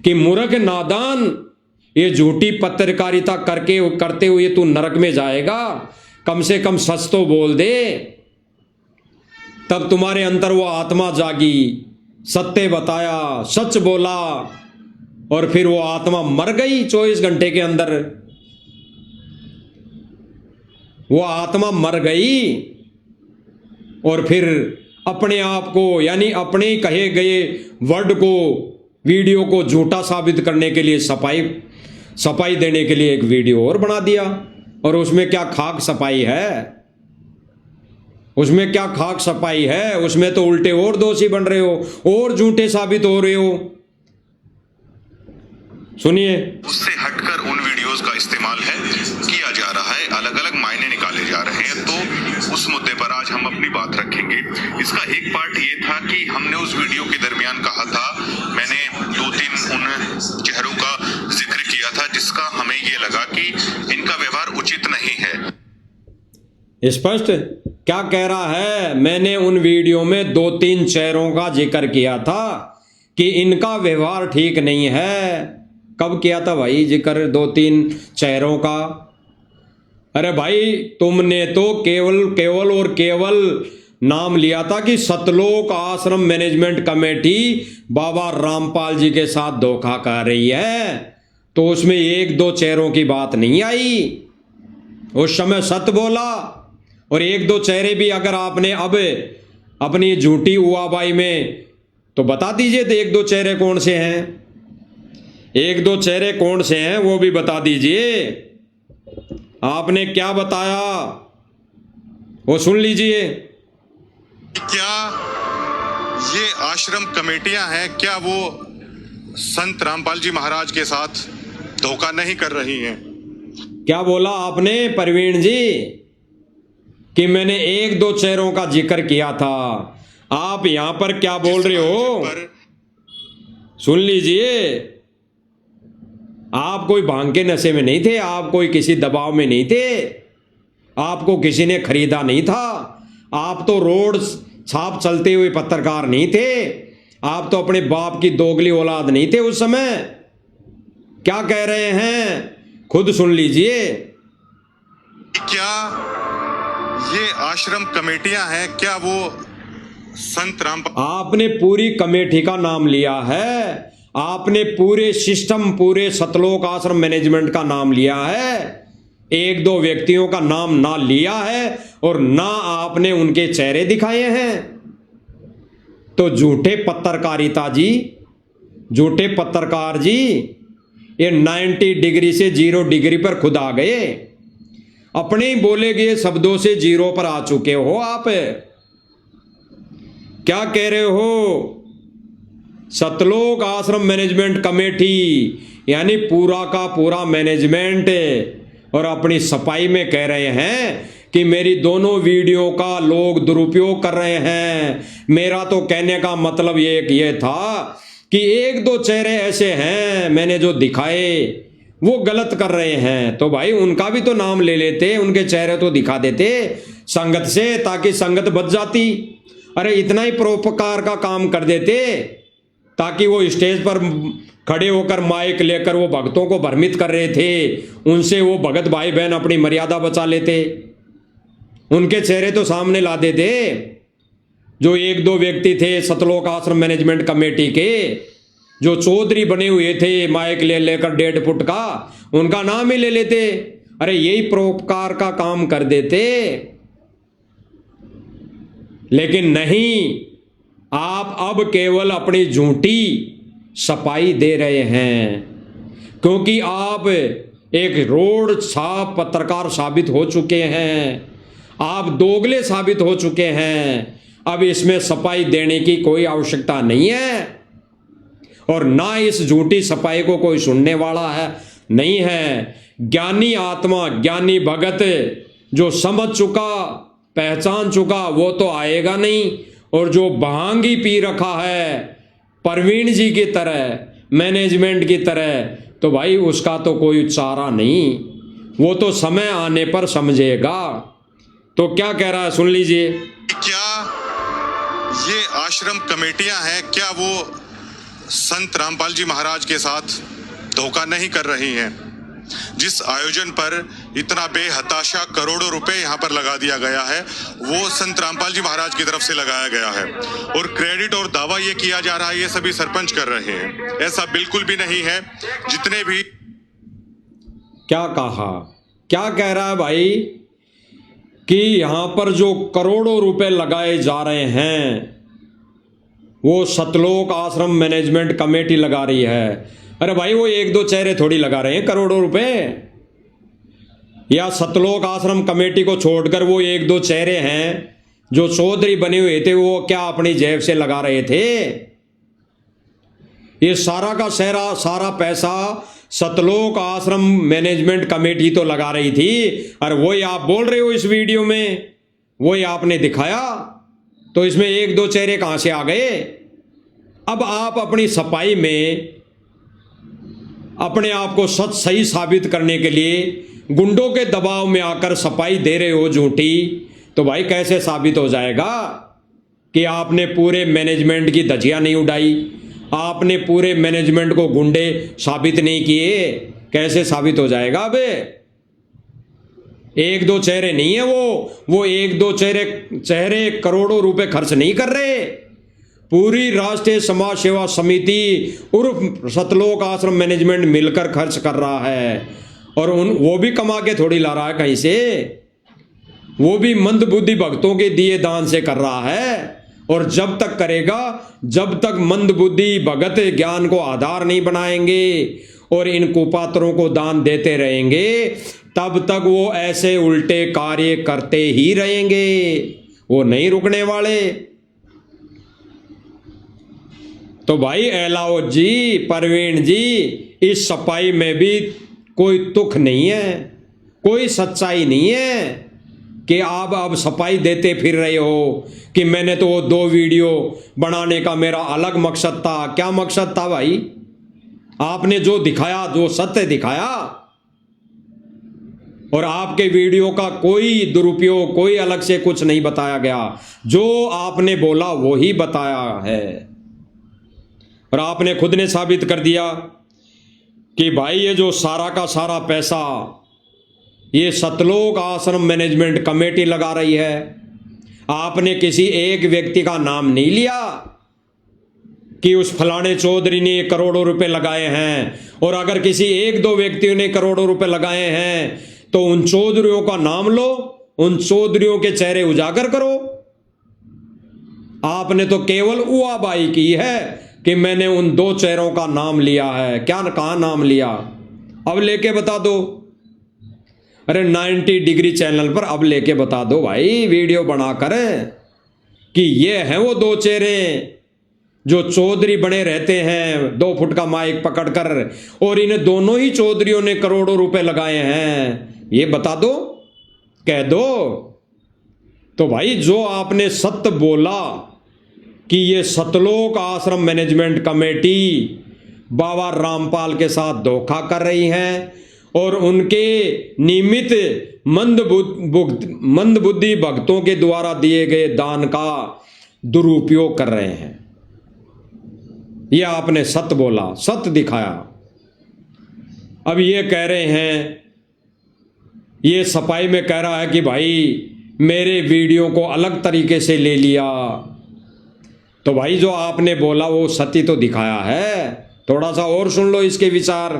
कि मूर्ख नादान, ये झूठी पत्रकारिता करते हुए तू नरक में जाएगा, कम से कम सच तो बोल दे। तब तुम्हारे अंदर वो आत्मा जागी, सत्य बताया, सच बोला, और फिर वो आत्मा मर गई 24 घंटे के अंदर। वो आत्मा मर गई और फिर अपने आप को, यानी अपने ही कहे गए वर्ड को, वीडियो को झूठा साबित करने के लिए सफाई देने के लिए एक वीडियो और बना दिया। और उसमें क्या खाक सफाई है, उसमें क्या खाक सफाई है, उसमें तो उल्टे और दोषी बन रहे हो और झूठे साबित हो रहे हो। सुनिए। उससे हटकर उन वीडियोस का इस्तेमाल है किया जा रहा है, अलग अलग मायने निकाले जा रहे हैं। तो उस मुद्दे पर आज हम अपनी बात रखेंगे। इसका एक पार्ट ये था कि हमने उस वीडियो के दरमियान कहा था, मैंने 2-3 उन चेहरों का जिक्र किया था जिसका हमें ये लगा कि इनका व्यवहार उचित नहीं है। स्पष्ट क्या कह रहा है? मैंने उन वीडियो में 2-3 चेहरों का जिक्र किया था कि इनका व्यवहार ठीक नहीं है। कब किया था भाई जिक्र 2-3 चेहरों का? अरे भाई तुमने तो केवल और केवल नाम लिया था कि सतलोक आश्रम मैनेजमेंट कमेटी बाबा रामपाल जी के साथ धोखा कर रही है, तो उसमें 1-2 चेहरों की बात नहीं आई। उस समय सत्य बोला। और 1-2 चेहरे भी अगर आपने अब अपनी झूठी हुआबाई में, तो बता दीजिए तो 1-2 चेहरे कौन से हैं, 1-2 चेहरे कौन से हैं वो भी बता दीजिए। आपने क्या बताया वो सुन लीजिए। क्या ये आश्रम कमेटियां हैं, क्या वो संत रामपाल जी महाराज के साथ धोखा नहीं कर रही हैं? क्या बोला आपने प्रवीण जी कि मैंने 1-2 चेहरों का जिक्र किया था? आप यहां पर क्या बोल रहे हो सुन लीजिए। आप कोई भांग के नशे में नहीं थे, आप कोई किसी दबाव में नहीं थे, आपको किसी ने खरीदा नहीं था, आप तो रोड छाप चलते हुए पत्रकार नहीं थे, आप तो अपने बाप की दोगली औलाद नहीं थे उस समय। क्या कह रहे हैं खुद सुन लीजिए। क्या ये आश्रम कमेटियां हैं, क्या वो संत रामपाल? आपने पूरी कमेटी का नाम लिया है, आपने पूरे सिस्टम, पूरे सतलोक आश्रम मैनेजमेंट का नाम लिया है, 1-2 व्यक्तियों का नाम ना लिया है और ना आपने उनके चेहरे दिखाए हैं। तो झूठे पत्रकारिता जी, झूठे पत्रकार जी, ये 90 डिग्री से 0 डिग्री पर खुद आ गए, अपने ही बोले गए शब्दों से 0 पर आ चुके हो आप। क्या कह रहे हो? सतलोक आश्रम मैनेजमेंट कमेटी यानी पूरा का पूरा मैनेजमेंट, और अपनी सफाई में कह रहे हैं कि मेरी दोनों वीडियो का लोग दुरुपयोग कर रहे हैं। मेरा तो कहने का मतलब ये था कि 1-2 चेहरे ऐसे हैं मैंने जो दिखाए वो गलत कर रहे हैं, तो भाई उनका भी तो नाम ले लेते, उनके चेहरे तो दिखा देते संगत से, ताकि संगत बच जाती। अरे इतना ही परोपकार का काम कर देते ताकि वो स्टेज पर खड़े होकर माइक लेकर वो भक्तों को भ्रमित कर रहे थे, उनसे वो भगत भाई बहन अपनी मर्यादा बचा लेते, उनके चेहरे तो सामने ला देते। जो एक दो व्यक्ति थे सतलोक आश्रम मैनेजमेंट कमेटी के, जो चौधरी बने हुए थे माइक ले लेकर 1.5 फुट का, उनका नाम ही ले लेते। अरे यही परोपकार का काम कर देते। लेकिन नहीं, आप अब केवल अपनी झूठी सफाई दे रहे हैं, क्योंकि आप एक रोड साफ पत्रकार साबित हो चुके हैं, आप दोगले साबित हो चुके हैं। अब इसमें सफाई देने की कोई आवश्यकता नहीं है, और ना इस झूठी सफाई को कोई सुनने वाला है नहीं है। ज्ञानी आत्मा, ज्ञानी भगत जो समझ चुका, पहचान चुका, वो तो आएगा नहीं। और जो भांगी पी रखा है परवीन जी की तरह, मैनेजमेंट की तरह, तो भाई उसका तो कोई चारा नहीं, वो तो समय आने पर समझेगा। तो क्या कह रहा है सुन लीजिए। क्या ये आश्रम कमेटियां हैं, क्या वो संत रामपाल जी महाराज के साथ धोखा नहीं कर रही हैं? जिस आयोजन पर इतना बेहताशा करोड़ों रुपए यहाँ पर लगा दिया गया है, वो संत रामपाल जी महाराज की तरफ से लगाया गया है, और क्रेडिट और दावा ये किया जा रहा है ये सभी सरपंच कर रहे हैं। ऐसा बिल्कुल भी नहीं है। जितने भी क्या कहा, क्या कह रहा है भाई कि यहां पर जो करोड़ों रुपए लगाए जा रहे हैं वो सतलोक आश्रम मैनेजमेंट कमेटी लगा रही है। अरे भाई वो एक दो चेहरे थोड़ी लगा रहे हैं करोड़ों रुपए, या सतलोक आश्रम कमेटी को छोड़कर वो एक दो चेहरे हैं जो चौधरी बने हुए थे, वो क्या अपनी जेब से लगा रहे थे? ये सारा का सारा पैसा सतलोक आश्रम मैनेजमेंट कमेटी तो लगा रही थी। और वही आप बोल रहे हो इस वीडियो में, वही आपने दिखाया, तो इसमें एक दो चेहरे कहां से आ गए? अब आप अपनी सफाई में अपने आप को सही साबित करने के लिए गुंडों के दबाव में आकर सफाई दे रहे हो झूठी, तो भाई कैसे साबित हो जाएगा कि आपने पूरे मैनेजमेंट की धज्जियां नहीं उड़ाई, आपने पूरे मैनेजमेंट को गुंडे साबित नहीं किए? कैसे साबित हो जाएगा? अबे एक दो चेहरे नहीं है वो एक दो चेहरे करोड़ों रुपए खर्च नहीं कर रहे। पूरी राष्ट्रीय समाज सेवा समिति उर्फ सतलोक आश्रम मैनेजमेंट मिलकर खर्च कर रहा है, और वो भी कमा के थोड़ी ला रहा है कहीं से, वो भी मंदबुद्धि भक्तों के दिए दान से कर रहा है। और जब तक करेगा, जब तक मंदबुद्धि भगत ज्ञान को आधार नहीं बनाएंगे और इन कुपात्रों को दान देते रहेंगे, तब तक वो ऐसे उल्टे कार्य करते ही रहेंगे, वो नहीं रुकने वाले। तो भाई एलाओ जी, परवीन जी, इस सफाई में भी कोई तुक नहीं है, कोई सच्चाई नहीं है कि आप अब सफाई देते फिर रहे हो कि मैंने तो वो 2 वीडियो बनाने का मेरा अलग मकसद था। क्या मकसद था भाई? आपने जो दिखाया, जो सत्य दिखाया, और आपके वीडियो का कोई दुरुपयोग, कोई अलग से कुछ नहीं बताया गया, जो आपने बोला वो ही बताया है। और आपने खुद ने साबित कर दिया कि भाई ये जो सारा का सारा पैसा ये सतलोक आश्रम मैनेजमेंट कमेटी लगा रही है। आपने किसी एक व्यक्ति का नाम नहीं लिया कि उस फलाने चौधरी ने करोड़ों रुपए लगाए हैं, और अगर किसी एक दो व्यक्तियों ने करोड़ों रुपए लगाए हैं तो उन चौधरियों का नाम लो, उन चौधरियों के चेहरे उजागर करो। आपने तो केवल उआबाई की है कि मैंने उन 2 चेहरों का नाम लिया है। क्या, कहां नाम लिया? अब लेके बता दो। अरे 90 डिग्री चैनल पर अब लेके बता दो भाई, वीडियो बनाकर, कि ये हैं वो 2 चेहरे जो चौधरी बने रहते हैं 2 फुट का माइक पकड़कर, और इन दोनों ही चौधरियों ने करोड़ों रुपए लगाए हैं। ये बता दो, कह दो। तो भाई जो आपने सत्य बोला कि ये सतलोक आश्रम मैनेजमेंट कमेटी बाबा रामपाल के साथ धोखा कर रही है और उनके नियमित मंदबुद्धि भक्तों के द्वारा दिए गए दान का दुरुपयोग कर रहे हैं, यह आपने सत्य बोला, सत्य दिखाया। अब ये कह रहे हैं, ये सफाई में कह रहा है कि भाई मेरे वीडियो को अलग तरीके से ले लिया, तो भाई जो आपने बोला वो सत्य तो दिखाया है, थोड़ा सा और सुन लो इसके विचार।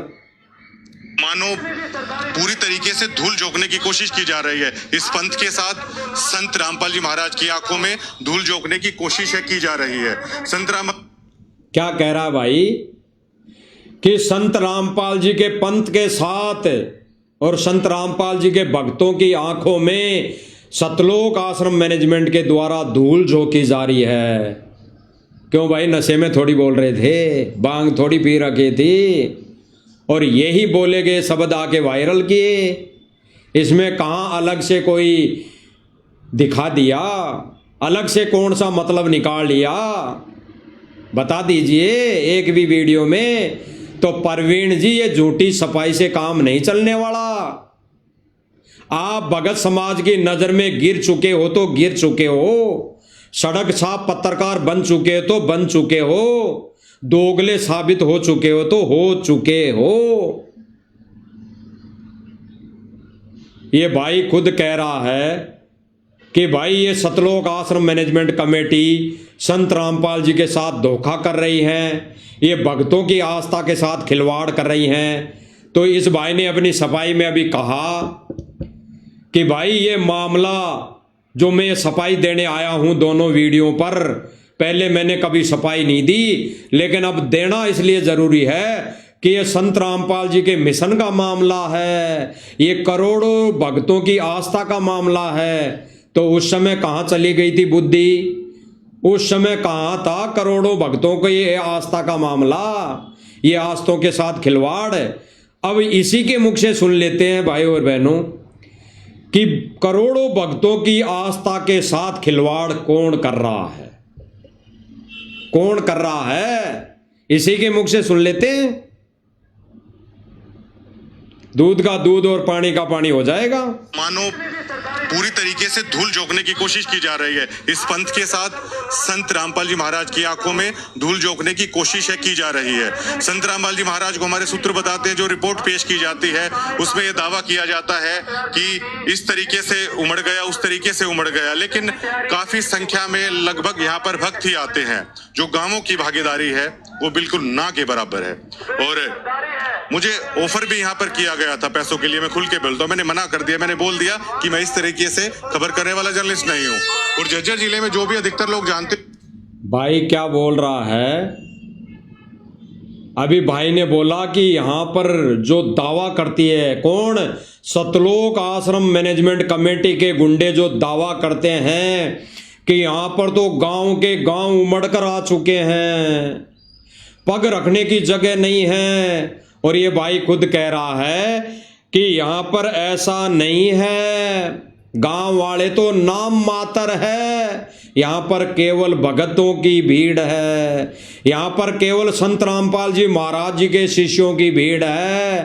मानो पूरी तरीके से धूल झोंकने की कोशिश की जा रही है इस पंथ के साथ। संत रामपाल जी महाराज की आंखों में धूल झोंकने की कोशिश की जा रही है। संत राम क्या कह रहा है भाई कि संत रामपाल जी के पंथ के साथ और संत रामपाल जी के भक्तों की आंखों में सतलोक आश्रम मैनेजमेंट के द्वारा धूल झोंकी जा रही है। क्यों भाई, नशे में थोड़ी बोल रहे थे, बांग थोड़ी पी रखी थी, और यही बोले गए शब्द आके वायरल किए। इसमें कहाँ अलग से कोई दिखा दिया, अलग से कौन सा मतलब निकाल लिया, बता दीजिए एक भी वीडियो में। तो प्रवीण जी, ये झूठी सफाई से काम नहीं चलने वाला। आप भगत समाज की नजर में गिर चुके हो तो गिर चुके हो, सड़क छाप पत्रकार बन चुके हो तो बन चुके हो, दोगले साबित हो चुके हो तो हो चुके हो। ये भाई खुद कह रहा है कि भाई ये सतलोक आश्रम मैनेजमेंट कमेटी संत रामपाल जी के साथ धोखा कर रही है, ये भक्तों की आस्था के साथ खिलवाड़ कर रही हैं। तो इस भाई ने अपनी सफाई में अभी कहा कि भाई ये मामला जो मैं सफाई देने आया हूं दोनों वीडियो पर, पहले मैंने कभी सफाई नहीं दी, लेकिन अब देना इसलिए जरूरी है कि ये संत रामपाल जी के मिशन का मामला है, ये करोड़ों भक्तों की आस्था का मामला है। तो उस समय कहाँ चली गई थी बुद्धि, उस समय कहाँ था करोड़ों भक्तों को ये आस्था का मामला, ये आस्थों के साथ खिलवाड़। अब इसी के मुख से सुन लेते हैं भाई और बहनों कि करोड़ों भक्तों की आस्था के साथ खिलवाड़ कौन कर रहा है, कौन कर रहा है, इसी के मुख से सुन लेते हैं। दूध का दूध और पानी का पानी हो जाएगा। मानो पूरी तरीके से धूल झोंकने की कोशिश की जा रही है इस पंथ के साथ। संत रामपाल जी महाराज की आंखों में धूल झोंकने की कोशिश की जा रही है। संत रामपाल जी महाराज को हमारे सूत्र बताते हैं, जो रिपोर्ट पेश की जाती है उसमें यह दावा किया जाता है कि इस तरीके से उमड़ गया, उस तरीके से उमड़ गया, लेकिन काफी संख्या में लगभग यहाँ पर भक्त ही आते हैं। जो गांवों की भागीदारी है वो बिल्कुल ना के बराबर है। और मुझे ऑफर भी यहाँ पर किया गया था पैसों के लिए, मैं खुल के बोलता हूँ, मैंने मना कर दिया। मैंने बोल दिया कि मैं इस तरीके से खबर करने वाला जर्नलिस्ट नहीं हूँ। और झज्जर जिले में जो भी अधिकतर लोग जानते। भाई क्या बोल रहा है, अभी भाई ने बोला कि यहाँ पर जो दावा करती है कौन, सतलोक आश्रम मैनेजमेंट कमेटी के गुंडे जो दावा करते हैं कि यहाँ पर तो गांव के गांव उमड़ कर आ चुके हैं, पग रखने की जगह नहीं है। और ये भाई खुद कह रहा है कि यहाँ पर ऐसा नहीं है, गांव वाले तो नाम मात्र है, यहाँ पर केवल भगतों की भीड़ है, यहाँ पर केवल संत रामपाल जी महाराज जी के शिष्यों की भीड़ है।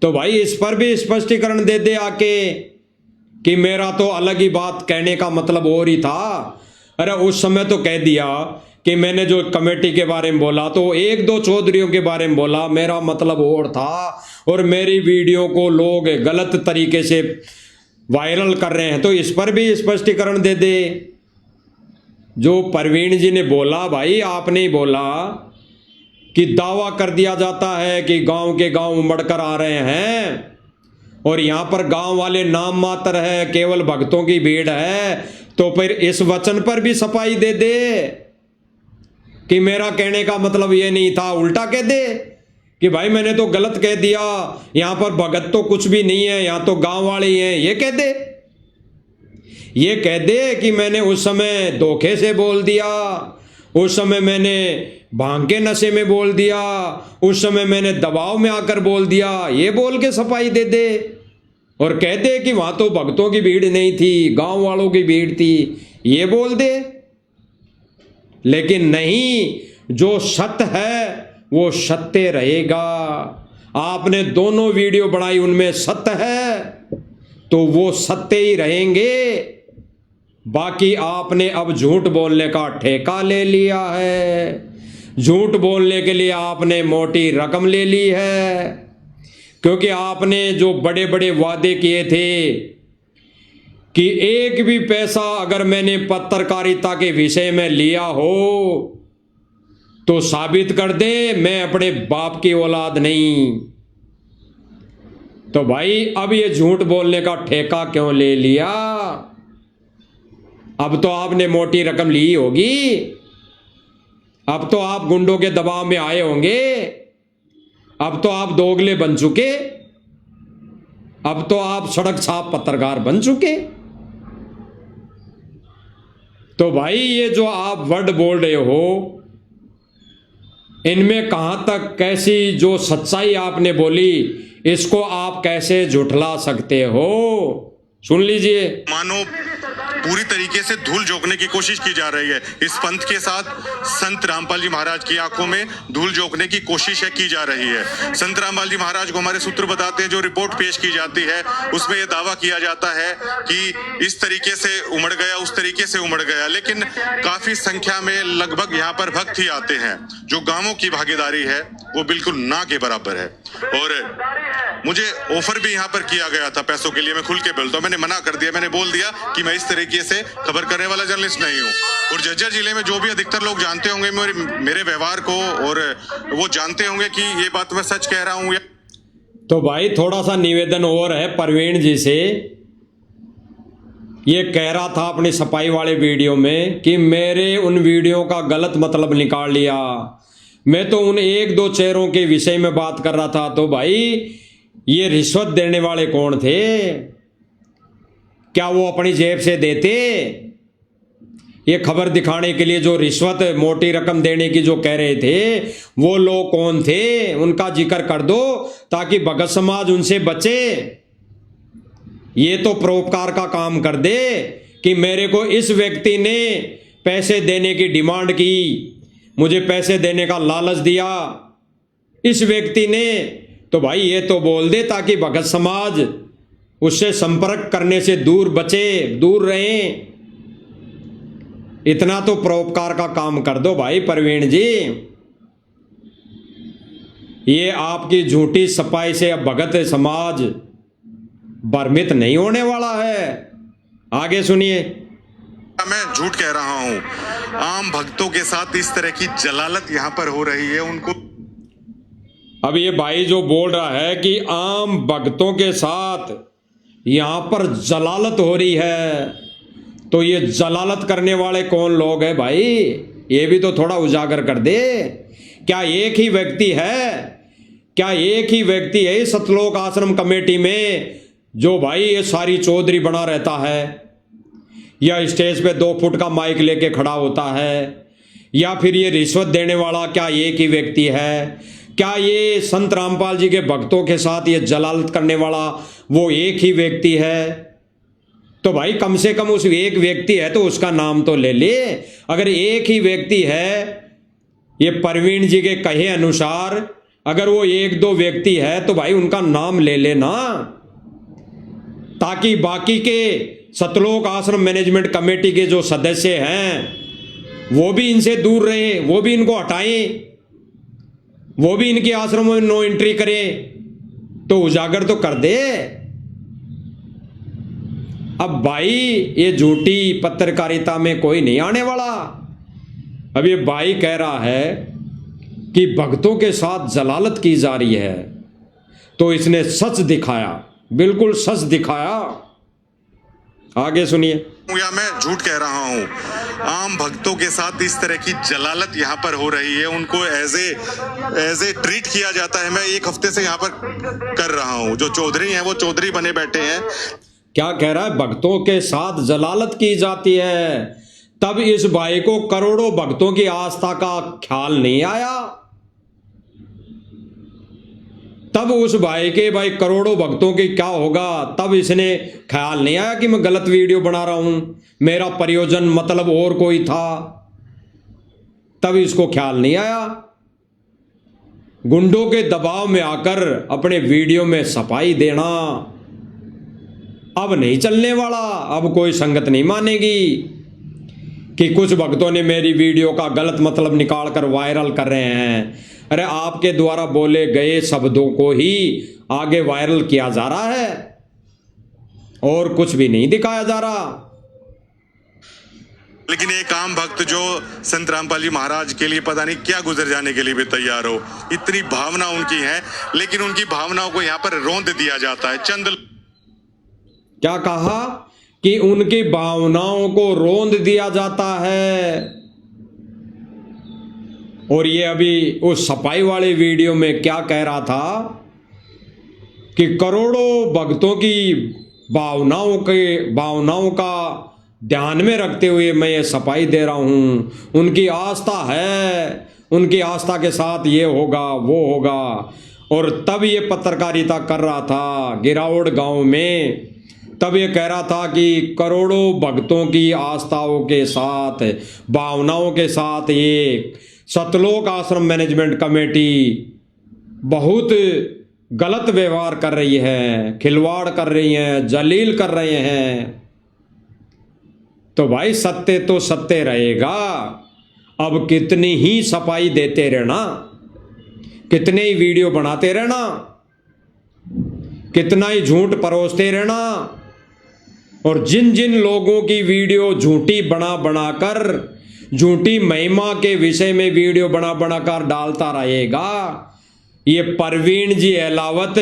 तो भाई इस पर भी स्पष्टीकरण दे दे आके कि मेरा तो अलग ही बात कहने का मतलब और ही था। अरे उस समय तो कह दिया कि मैंने जो कमेटी के बारे में बोला तो एक दो चौधरियों के बारे में बोला, मेरा मतलब और था, और मेरी वीडियो को लोग गलत तरीके से वायरल कर रहे हैं। तो इस पर भी स्पष्टीकरण दे दे। जो प्रवीण जी ने बोला, भाई आपने ही बोला कि दावा कर दिया जाता है कि गांव के गांव उमड़ कर आ रहे हैं और यहाँ पर गांव वाले नाम मात्र है, केवल भक्तों की भीड़ है। तो फिर इस वचन पर भी सफाई दे दे कि मेरा कहने का मतलब ये नहीं था, उल्टा कह दे कि भाई मैंने तो गलत कह दिया, यहाँ पर भगत तो कुछ भी नहीं है, यहाँ तो गांव वाले ही हैं। ये कह दे, ये कह दे कि मैंने उस समय धोखे से बोल दिया, उस समय मैंने भांग के नशे में बोल दिया, उस समय मैंने दबाव में आकर बोल दिया। ये बोल के सफाई दे दे और कह दे कि वहां तो भक्तों की भीड़ नहीं थी, गांव वालों की भीड़ थी। ये बोल दे। लेकिन नहीं, जो सत्य है वो सत्य रहेगा। आपने दोनों वीडियो बनाई, उनमें सत्य है तो वो सत्य ही रहेंगे। बाकी आपने अब झूठ बोलने का ठेका ले लिया है, झूठ बोलने के लिए आपने मोटी रकम ले ली है, क्योंकि आपने जो बड़े बड़े वादे किए थे कि एक भी पैसा अगर मैंने पत्रकारिता के विषय में लिया हो तो साबित कर दे, मैं अपने बाप की औलाद नहीं। तो भाई अब ये झूठ बोलने का ठेका क्यों ले लिया? अब तो आपने मोटी रकम ली होगी, अब तो आप गुंडों के दबाव में आए होंगे, अब तो आप दोगले बन चुके, अब तो आप सड़क छाप पत्रकार बन चुके। तो भाई ये जो आप वर्ड बोल रहे हो, इनमें कहां तक कैसी जो सच्चाई आपने बोली, इसको आप कैसे झुठला सकते हो? सुन लीजिए। मानो पूरी तरीके से धूल झोंकने की कोशिश की जा रही है। इस पंथ के साथ संत रामपाल जी महाराज की आंखों में धूल झोंकने की कोशिश की जा रही है। संत रामपाल जी महाराज को हमारे सूत्र बताते हैं, जो रिपोर्ट पेश की जाती है उसमें यह दावा किया जाता है कि इस तरीके से उमड़ गया, उस तरीके से उमड़ गया, लेकिन काफी संख्या में लगभग यहाँ पर भक्त ही आते हैं। जो गांवों की भागीदारी है वो बिल्कुल ना के बराबर है। और मुझे ऑफर भी यहाँ पर किया गया था पैसों के लिए, मैं खुल के बोलता हूँ, मैंने मना कर दिया। मैंने बोल दिया कि मैं इस तरीके से खबर करने वाला जर्नलिस्ट नहीं हूँ। और झज्जर जिले में जो भी अधिकतर लोग जानते होंगे मेरे व्यवहार को, और वो जानते होंगे कि ये बात मैं सच कह रहा हूँ। तो भाई थोड़ा सा निवेदन और है प्रवीण जी से। ये कह रहा था अपनी सफाई वाले वीडियो में कि मेरे उन वीडियो का गलत मतलब निकाल लिया, मैं तो उन एक दो चेहरों के विषय में बात कर रहा था। तो भाई ये रिश्वत देने वाले कौन थे? क्या वो अपनी जेब से देते? ये खबर दिखाने के लिए जो रिश्वत मोटी रकम देने की जो कह रहे थे, वो लोग कौन थे? उनका जिक्र कर दो ताकि भगत समाज उनसे बचे। ये तो परोपकार का काम कर दे कि मेरे को इस व्यक्ति ने पैसे देने की डिमांड की, मुझे पैसे देने का लालच दिया इस व्यक्ति ने, तो भाई ये तो बोल दे ताकि भगत समाज उससे संपर्क करने से दूर बचे, दूर रहें। इतना तो परोपकार का काम कर दो भाई प्रवीण जी। ये आपकी झूठी सफाई से अब भगत समाज भ्रमित नहीं होने वाला है। आगे सुनिए। मैं झूठ कह रहा हूं, आम भक्तों के साथ इस तरह की जलालत यहां पर हो रही है। उनको अब ये भाई जो बोल रहा है कि आम भक्तों के साथ यहां पर जलालत हो रही है, तो ये जलालत करने वाले कौन लोग हैं भाई? ये भी तो थोड़ा उजागर कर दे। क्या एक ही व्यक्ति है? क्या एक ही व्यक्ति है सतलोक आश्रम कमेटी में जो भाई ये सारी चौधरी बना रहता है, या स्टेज पे 2 फुट का माइक लेके खड़ा होता है, या फिर ये रिश्वत देने वाला क्या एक ही व्यक्ति है? क्या ये संत रामपाल जी के भक्तों के साथ ये जलालत करने वाला वो एक ही व्यक्ति है? तो भाई कम से कम उस एक व्यक्ति है तो उसका नाम तो ले ले। अगर एक ही व्यक्ति है, ये प्रवीण जी के कहे अनुसार अगर वो 1-2 व्यक्ति है तो भाई उनका नाम ले लेना, ताकि बाकी के सतलोक आश्रम मैनेजमेंट कमेटी के जो सदस्य हैं वो भी इनसे दूर रहे, वो भी इनको हटाएं, वो भी इनके आश्रमों में नो एंट्री करें। तो उजागर तो कर दे। अब भाई ये झूठी पत्रकारिता में कोई नहीं आने वाला। अब ये भाई कह रहा है कि भक्तों के साथ जलालत की जा रही है, तो इसने सच दिखाया, बिल्कुल सच दिखाया। आगे सुनिए। या मैं झूठ कह रहा हूं, आम भक्तों के साथ इस तरह की जलालत यहाँ पर हो रही है, उनको एज ए ट्रीट किया जाता है। मैं 1 हफ्ते से यहाँ पर कर रहा हूँ। जो चौधरी हैं वो चौधरी बने बैठे हैं। क्या कह रहा है? भक्तों के साथ जलालत की जाती है। तब इस भाई को करोड़ों भक्तों की आस्था का ख्याल नहीं आया। तब उस भाई के भाई करोड़ों भक्तों की क्या होगा, तब इसने ख्याल नहीं आया कि मैं गलत वीडियो बना रहा हूं, मेरा प्रयोजन मतलब और कोई था। तब इसको ख्याल नहीं आया। गुंडों के दबाव में आकर अपने वीडियो में सफाई देना अब नहीं चलने वाला। अब कोई संगत नहीं मानेगी कि कुछ भक्तों ने मेरी वीडियो का गलत मतलब निकाल कर वायरल कर रहे हैं। अरे आपके द्वारा बोले गए शब्दों को ही आगे वायरल किया जा रहा है। और कुछ भी नहीं दिखाया जा रहा। लेकिन एक आम भक्त जो संत रामपाल जी महाराज के लिए पता नहीं क्या गुजर जाने के लिए भी तैयार हो, इतनी भावना उनकी है, लेकिन उनकी भावनाओं को यहाँ पर रौंद दिया जाता है। चंद क्या कहा कि उनकी भावनाओं को रौंद दिया जाता है। और ये अभी उस सफाई वाले वीडियो में क्या कह रहा था कि करोड़ों भक्तों की भावनाओं का ध्यान में रखते हुए मैं ये सफाई दे रहा हूं। उनकी आस्था है, उनकी आस्था के साथ ये होगा वो होगा। और तब ये पत्रकारिता कर रहा था गिरावड़ गांव में, तब ये कह रहा था कि करोड़ों भक्तों की आस्थाओं के साथ, भावनाओं के साथ ये सतलोक आश्रम मैनेजमेंट कमेटी बहुत गलत व्यवहार कर रही है, खिलवाड़ कर रही है, जलील कर रहे हैं। तो भाई सत्य तो सत्य रहेगा। अब कितनी ही सफाई देते रहना, कितने ही वीडियो बनाते रहना, कितना ही झूठ परोसते रहना। और जिन जिन लोगों की वीडियो झूठी बना बनाकर, झूठी महिमा के विषय में वीडियो बना बनाकर डालता रहेगा, ये परवीन जी अहलावत,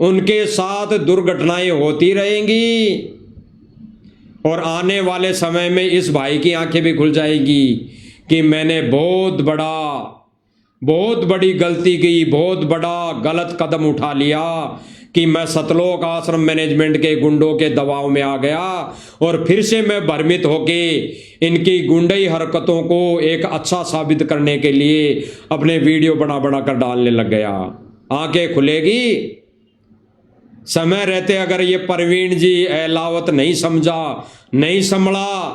उनके साथ दुर्घटनाएं होती रहेंगी। और आने वाले समय में इस भाई की आंखें भी खुल जाएगी कि मैंने बहुत बड़ी गलती की, बहुत बड़ा गलत कदम उठा लिया कि मैं सतलोक आश्रम मैनेजमेंट के गुंडों के दबाव में आ गया और फिर से मैं भ्रमित होके इनकी गुंडई हरकतों को एक अच्छा साबित करने के लिए अपने वीडियो बना बना कर डालने लग गया। आंखें खुलेगी। समय रहते अगर ये परवीन जी अहलावत नहीं समझा, नहीं संभला,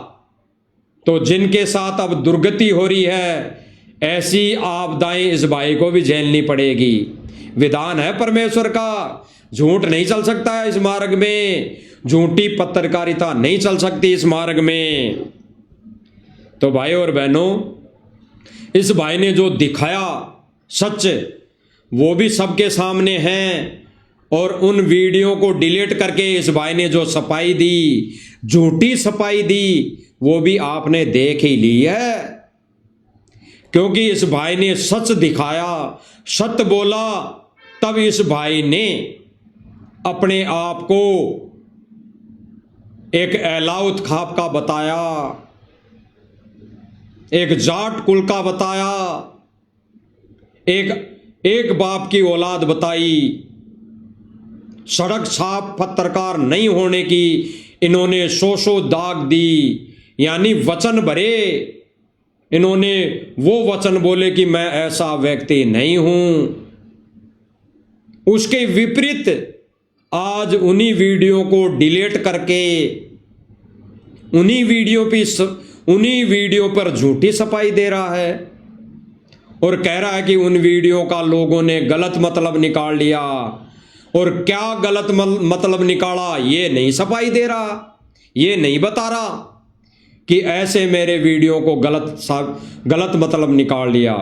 तो जिनके साथ अब दुर्गति हो रही है, ऐसी आपदाएं इस भाई को भी झेलनी पड़ेगी। विधान है परमेश्वर का, झूठ नहीं चल सकता है इस मार्ग में, झूठी पत्रकारिता नहीं चल सकती इस मार्ग में। तो भाई और बहनों, इस भाई ने जो दिखाया सच वो भी सबके सामने है। और उन वीडियो को डिलीट करके इस भाई ने जो सफाई दी, झूठी सफाई दी, वो भी आपने देख ही ली है। क्योंकि इस भाई ने सच दिखाया, सत्य बोला, तब इस भाई ने अपने आप को एक अहलावत खाप का बताया, एक जाट कुल का बताया, एक बाप की औलाद बताई। सड़क छाप पत्रकार नहीं होने की इन्होंने सौ दाग दी, यानी वचन भरे। इन्होंने वो वचन बोले कि मैं ऐसा व्यक्ति नहीं हूं। उसके विपरीत आज उन्हीं वीडियो को डिलीट करके उन्हीं वीडियो पर झूठी सफाई दे रहा है और कह रहा है कि उन वीडियो का लोगों ने गलत मतलब निकाल लिया। और क्या गलत मतलब निकाला ये नहीं सफाई दे रहा, ये नहीं बता रहा कि ऐसे मेरे वीडियो को गलत मतलब निकाल लिया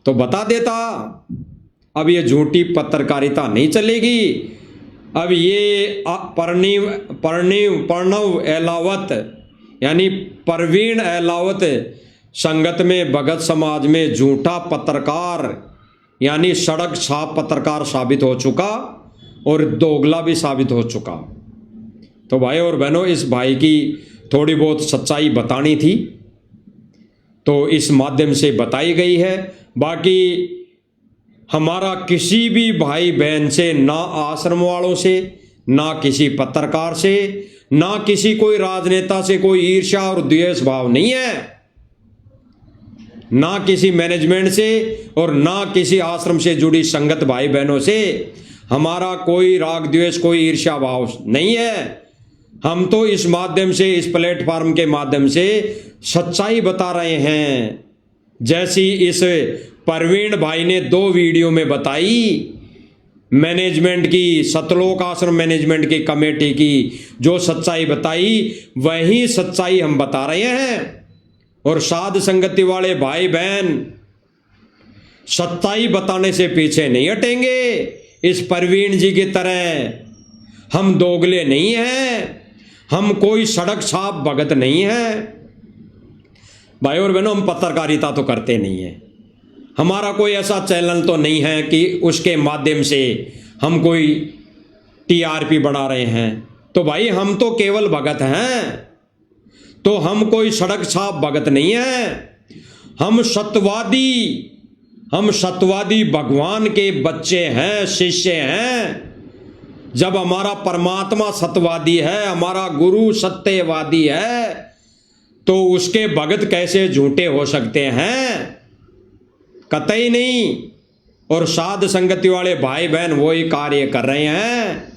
तो बता देता। अब ये झूठी पत्रकारिता नहीं चलेगी। अब ये प्रणव अहलावत यानी परवीन अहलावत संगत में भगत समाज में झूठा पत्रकार यानी सड़क छाप पत्रकार साबित हो चुका और दोगला भी साबित हो चुका। तो भाई और बहनों, इस भाई की थोड़ी बहुत सच्चाई बतानी थी तो इस माध्यम से बताई गई है। बाकी हमारा किसी भी भाई बहन से, ना आश्रम वालों से, ना किसी पत्रकार से, ना किसी कोई राजनेता से कोई ईर्ष्या और द्वेष भाव नहीं है, ना किसी मैनेजमेंट से और ना किसी आश्रम से जुड़ी संगत भाई बहनों से हमारा कोई राग द्वेष, कोई ईर्ष्या भाव नहीं है। हम तो इस माध्यम से, इस प्लेटफॉर्म के माध्यम से सच्चाई बता रहे हैं। जैसी इस परवीन भाई ने 2 वीडियो में बताई, मैनेजमेंट की, सतलोक आश्रम मैनेजमेंट की कमेटी की जो सच्चाई बताई, वही सच्चाई हम बता रहे हैं। और साध संगति वाले भाई बहन सच्चाई बताने से पीछे नहीं हटेंगे। इस परवीन जी की तरह हम दोगले नहीं हैं, हम कोई सड़क छाप भगत नहीं हैं। भाई और बहनों, हम पत्रकारिता तो करते नहीं हैं, हमारा कोई ऐसा चैनल तो नहीं है कि उसके माध्यम से हम कोई टीआरपी बढ़ा रहे हैं। तो भाई हम तो केवल भगत हैं, तो हम कोई सड़क छाप भगत नहीं हैं। हम सत्यवादी भगवान के बच्चे हैं, शिष्य हैं। जब हमारा परमात्मा सत्यवादी है, हमारा गुरु सत्यवादी है, तो उसके भगत कैसे झूठे हो सकते हैं? कतई नहीं। और साध संगति वाले भाई बहन वही कार्य कर रहे हैं।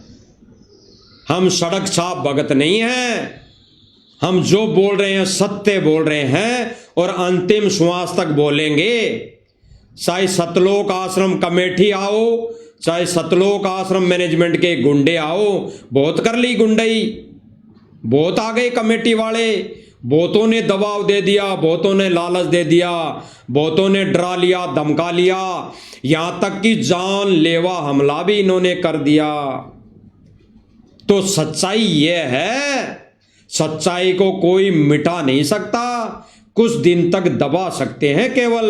हम सड़क छाप भगत नहीं हैं, हम जो बोल रहे हैं सत्य बोल रहे हैं और अंतिम श्वास तक बोलेंगे। चाहे सतलोक आश्रम कमेटी आओ, चाहे सतलोक आश्रम मैनेजमेंट के गुंडे आओ, बहुत कर ली गुंडई, बहुत आ गए कमेटी वाले, बहुतों ने दबाव दे दिया, बहुतों ने लालच दे दिया, बहुतों ने डरा लिया, धमका लिया, यहां तक कि जानलेवा हमला भी इन्होंने कर दिया। तो सच्चाई यह है, सच्चाई को कोई मिटा नहीं सकता। कुछ दिन तक दबा सकते हैं केवल,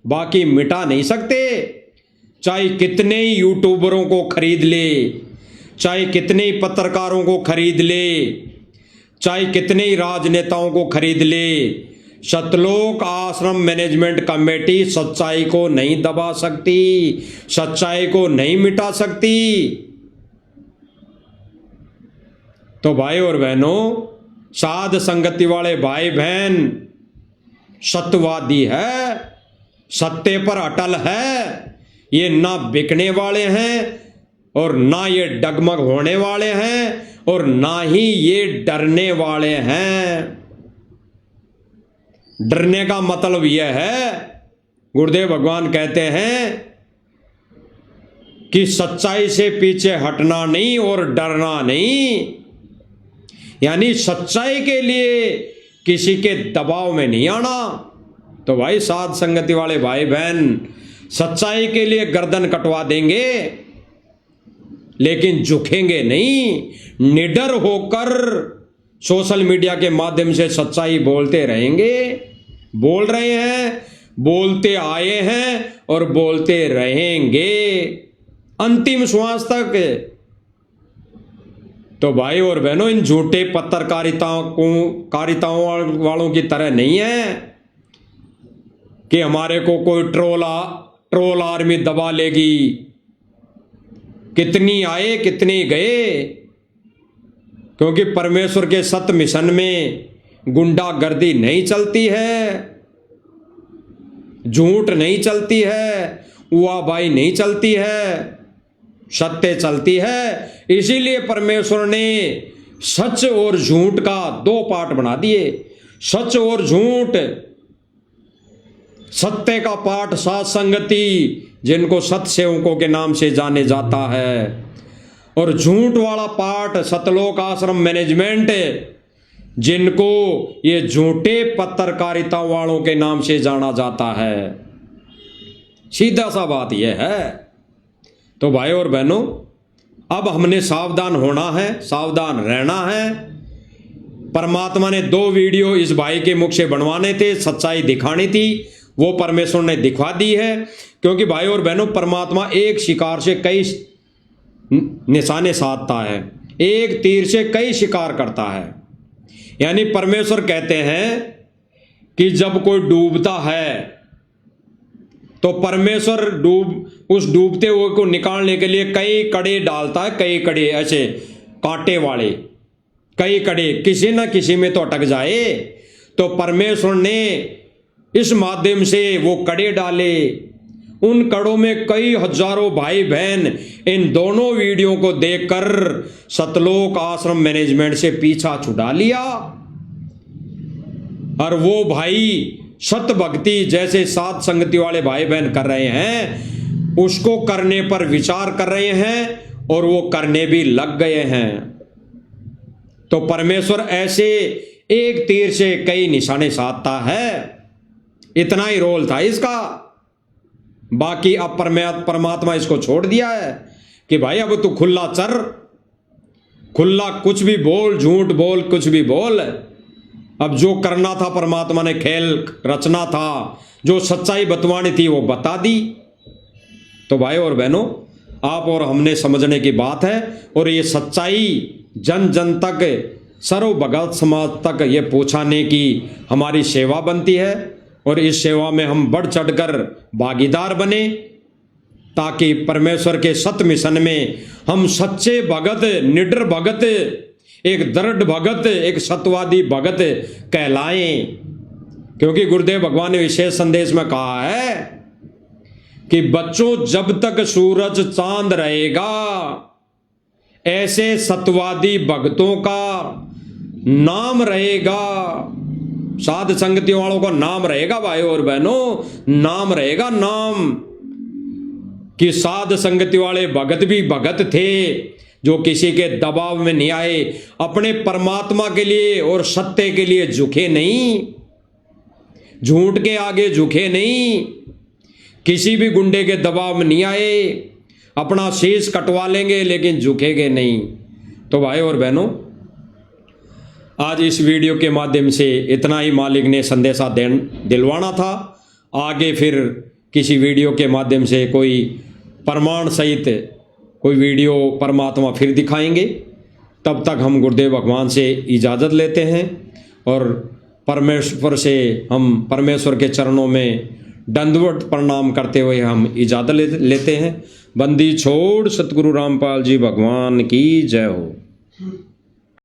बाकी मिटा नहीं सकते। चाहे कितने ही यूट्यूबरों को खरीद ले, चाहे कितने ही पत्रकारों को खरीद ले, चाहे कितने ही राजनेताओं को खरीद ले, सतलोक आश्रम मैनेजमेंट कमेटी सच्चाई को नहीं दबा सकती, सच्चाई को नहीं मिटा सकती। तो भाई और बहनों, साध संगति वाले भाई बहन सत्यवादी है, सत्य पर अटल है। ये ना बिकने वाले हैं और ना ये डगमग होने वाले हैं और ना ही ये डरने वाले हैं। डरने का मतलब यह है, गुरुदेव भगवान कहते हैं कि सच्चाई से पीछे हटना नहीं और डरना नहीं, यानी सच्चाई के लिए किसी के दबाव में नहीं आना। तो भाई साध संगति वाले भाई बहन सच्चाई के लिए गर्दन कटवा देंगे, लेकिन झुकेंगे नहीं। निडर होकर सोशल मीडिया के माध्यम से सच्चाई बोलते रहेंगे, बोल रहे हैं, बोलते आए हैं और बोलते रहेंगे अंतिम श्वास तक। तो भाई और बहनों, इन झूठे पत्रकारिताओं वालों की तरह नहीं है कि हमारे को कोई ट्रोल आर्मी दबा लेगी। कितनी आए कितनी गए, क्योंकि परमेश्वर के सत्य मिशन में गुंडागर्दी नहीं चलती है, झूठ नहीं चलती है, उआबाई नहीं चलती है, सत्य चलती है। इसीलिए परमेश्वर ने सच और झूठ का 2 पार्ट बना दिए। सच और झूठ, सत्य का पाठ साध संगति, जिनको सत्य सेवकों के नाम से जाने जाता है, और झूठ वाला पाठ सतलोक आश्रम मैनेजमेंट, जिनको ये झूठे पत्रकारिता वालों के नाम से जाना जाता है। सीधा सा बात यह है। तो भाई और बहनों, अब हमने सावधान होना है, सावधान रहना है। परमात्मा ने 2 वीडियो इस भाई के मुख से बनवाने थे, सच्चाई दिखानी थी, वो परमेश्वर ने दिखा दी है। क्योंकि भाई और बहनों, परमात्मा एक शिकार से कई निशाने साधता है, एक तीर से कई शिकार करता है। यानी परमेश्वर कहते हैं कि जब कोई डूबता है तो परमेश्वर उस डूबते हुए को निकालने के लिए कई कड़े डालता है, कई कड़े ऐसे कांटे वाले, कई कड़े, किसी ना किसी में तो अटक जाए। तो परमेश्वर ने इस माध्यम से वो कड़े डाले, उन कड़ों में कई हजारों भाई बहन इन दोनों वीडियो को देखकर सतलोक आश्रम मैनेजमेंट से पीछा छुड़ा लिया। और वो भाई सत भक्ति जैसे साध संगति वाले भाई बहन कर रहे हैं, उसको करने पर विचार कर रहे हैं और वो करने भी लग गए हैं। तो परमेश्वर ऐसे एक तीर से कई निशाने साधता है, इतना ही रोल था इसका। बाकी अब परमात्मा इसको छोड़ दिया है कि भाई अब तू खुला चर, खुला कुछ भी बोल, झूठ बोल, कुछ भी बोल। अब जो करना था परमात्मा ने खेल रचना था, जो सच्चाई बतवानी थी वो बता दी। तो भाई और बहनों, आप और हमने समझने की बात है, और ये सच्चाई जन जन तक, सर्वभगत समाज तक ये पहुंचाने की हमारी सेवा बनती है, और इस सेवा में हम बढ़ चढ़कर भागीदार बने, ताकि परमेश्वर के सत्य मिशन में हम सच्चे भगत, निडर भगत, एक दृढ़ भगत, एक सत्यवादी भगत कहलाएं। क्योंकि गुरुदेव भगवान ने विशेष संदेश में कहा है कि बच्चों, जब तक सूरज चांद रहेगा, ऐसे सत्यवादी भक्तों का नाम रहेगा, साध संगति वालों का नाम रहेगा। भाई और बहनों, नाम रहेगा, नाम कि साध संगति वाले भगत भी भगत थे, जो किसी के दबाव में नहीं आए, अपने परमात्मा के लिए और सत्य के लिए झुके नहीं, झूठ के आगे झुके नहीं, किसी भी गुंडे के दबाव में नहीं आए, अपना शीश कटवा लेंगे लेकिन झुकेंगे नहीं। तो भाई और बहनों, आज इस वीडियो के माध्यम से इतना ही मालिक ने संदेशा दिलवाना था। आगे फिर किसी वीडियो के माध्यम से कोई प्रमाण सहित कोई वीडियो परमात्मा फिर दिखाएंगे। तब तक हम गुरुदेव भगवान से इजाज़त लेते हैं, और परमेश्वर से हम परमेश्वर के चरणों में दंडवत प्रणाम करते हुए हम इजाज़त लेते हैं। बंदी छोड़ सतगुरु रामपाल जी भगवान की जय हो।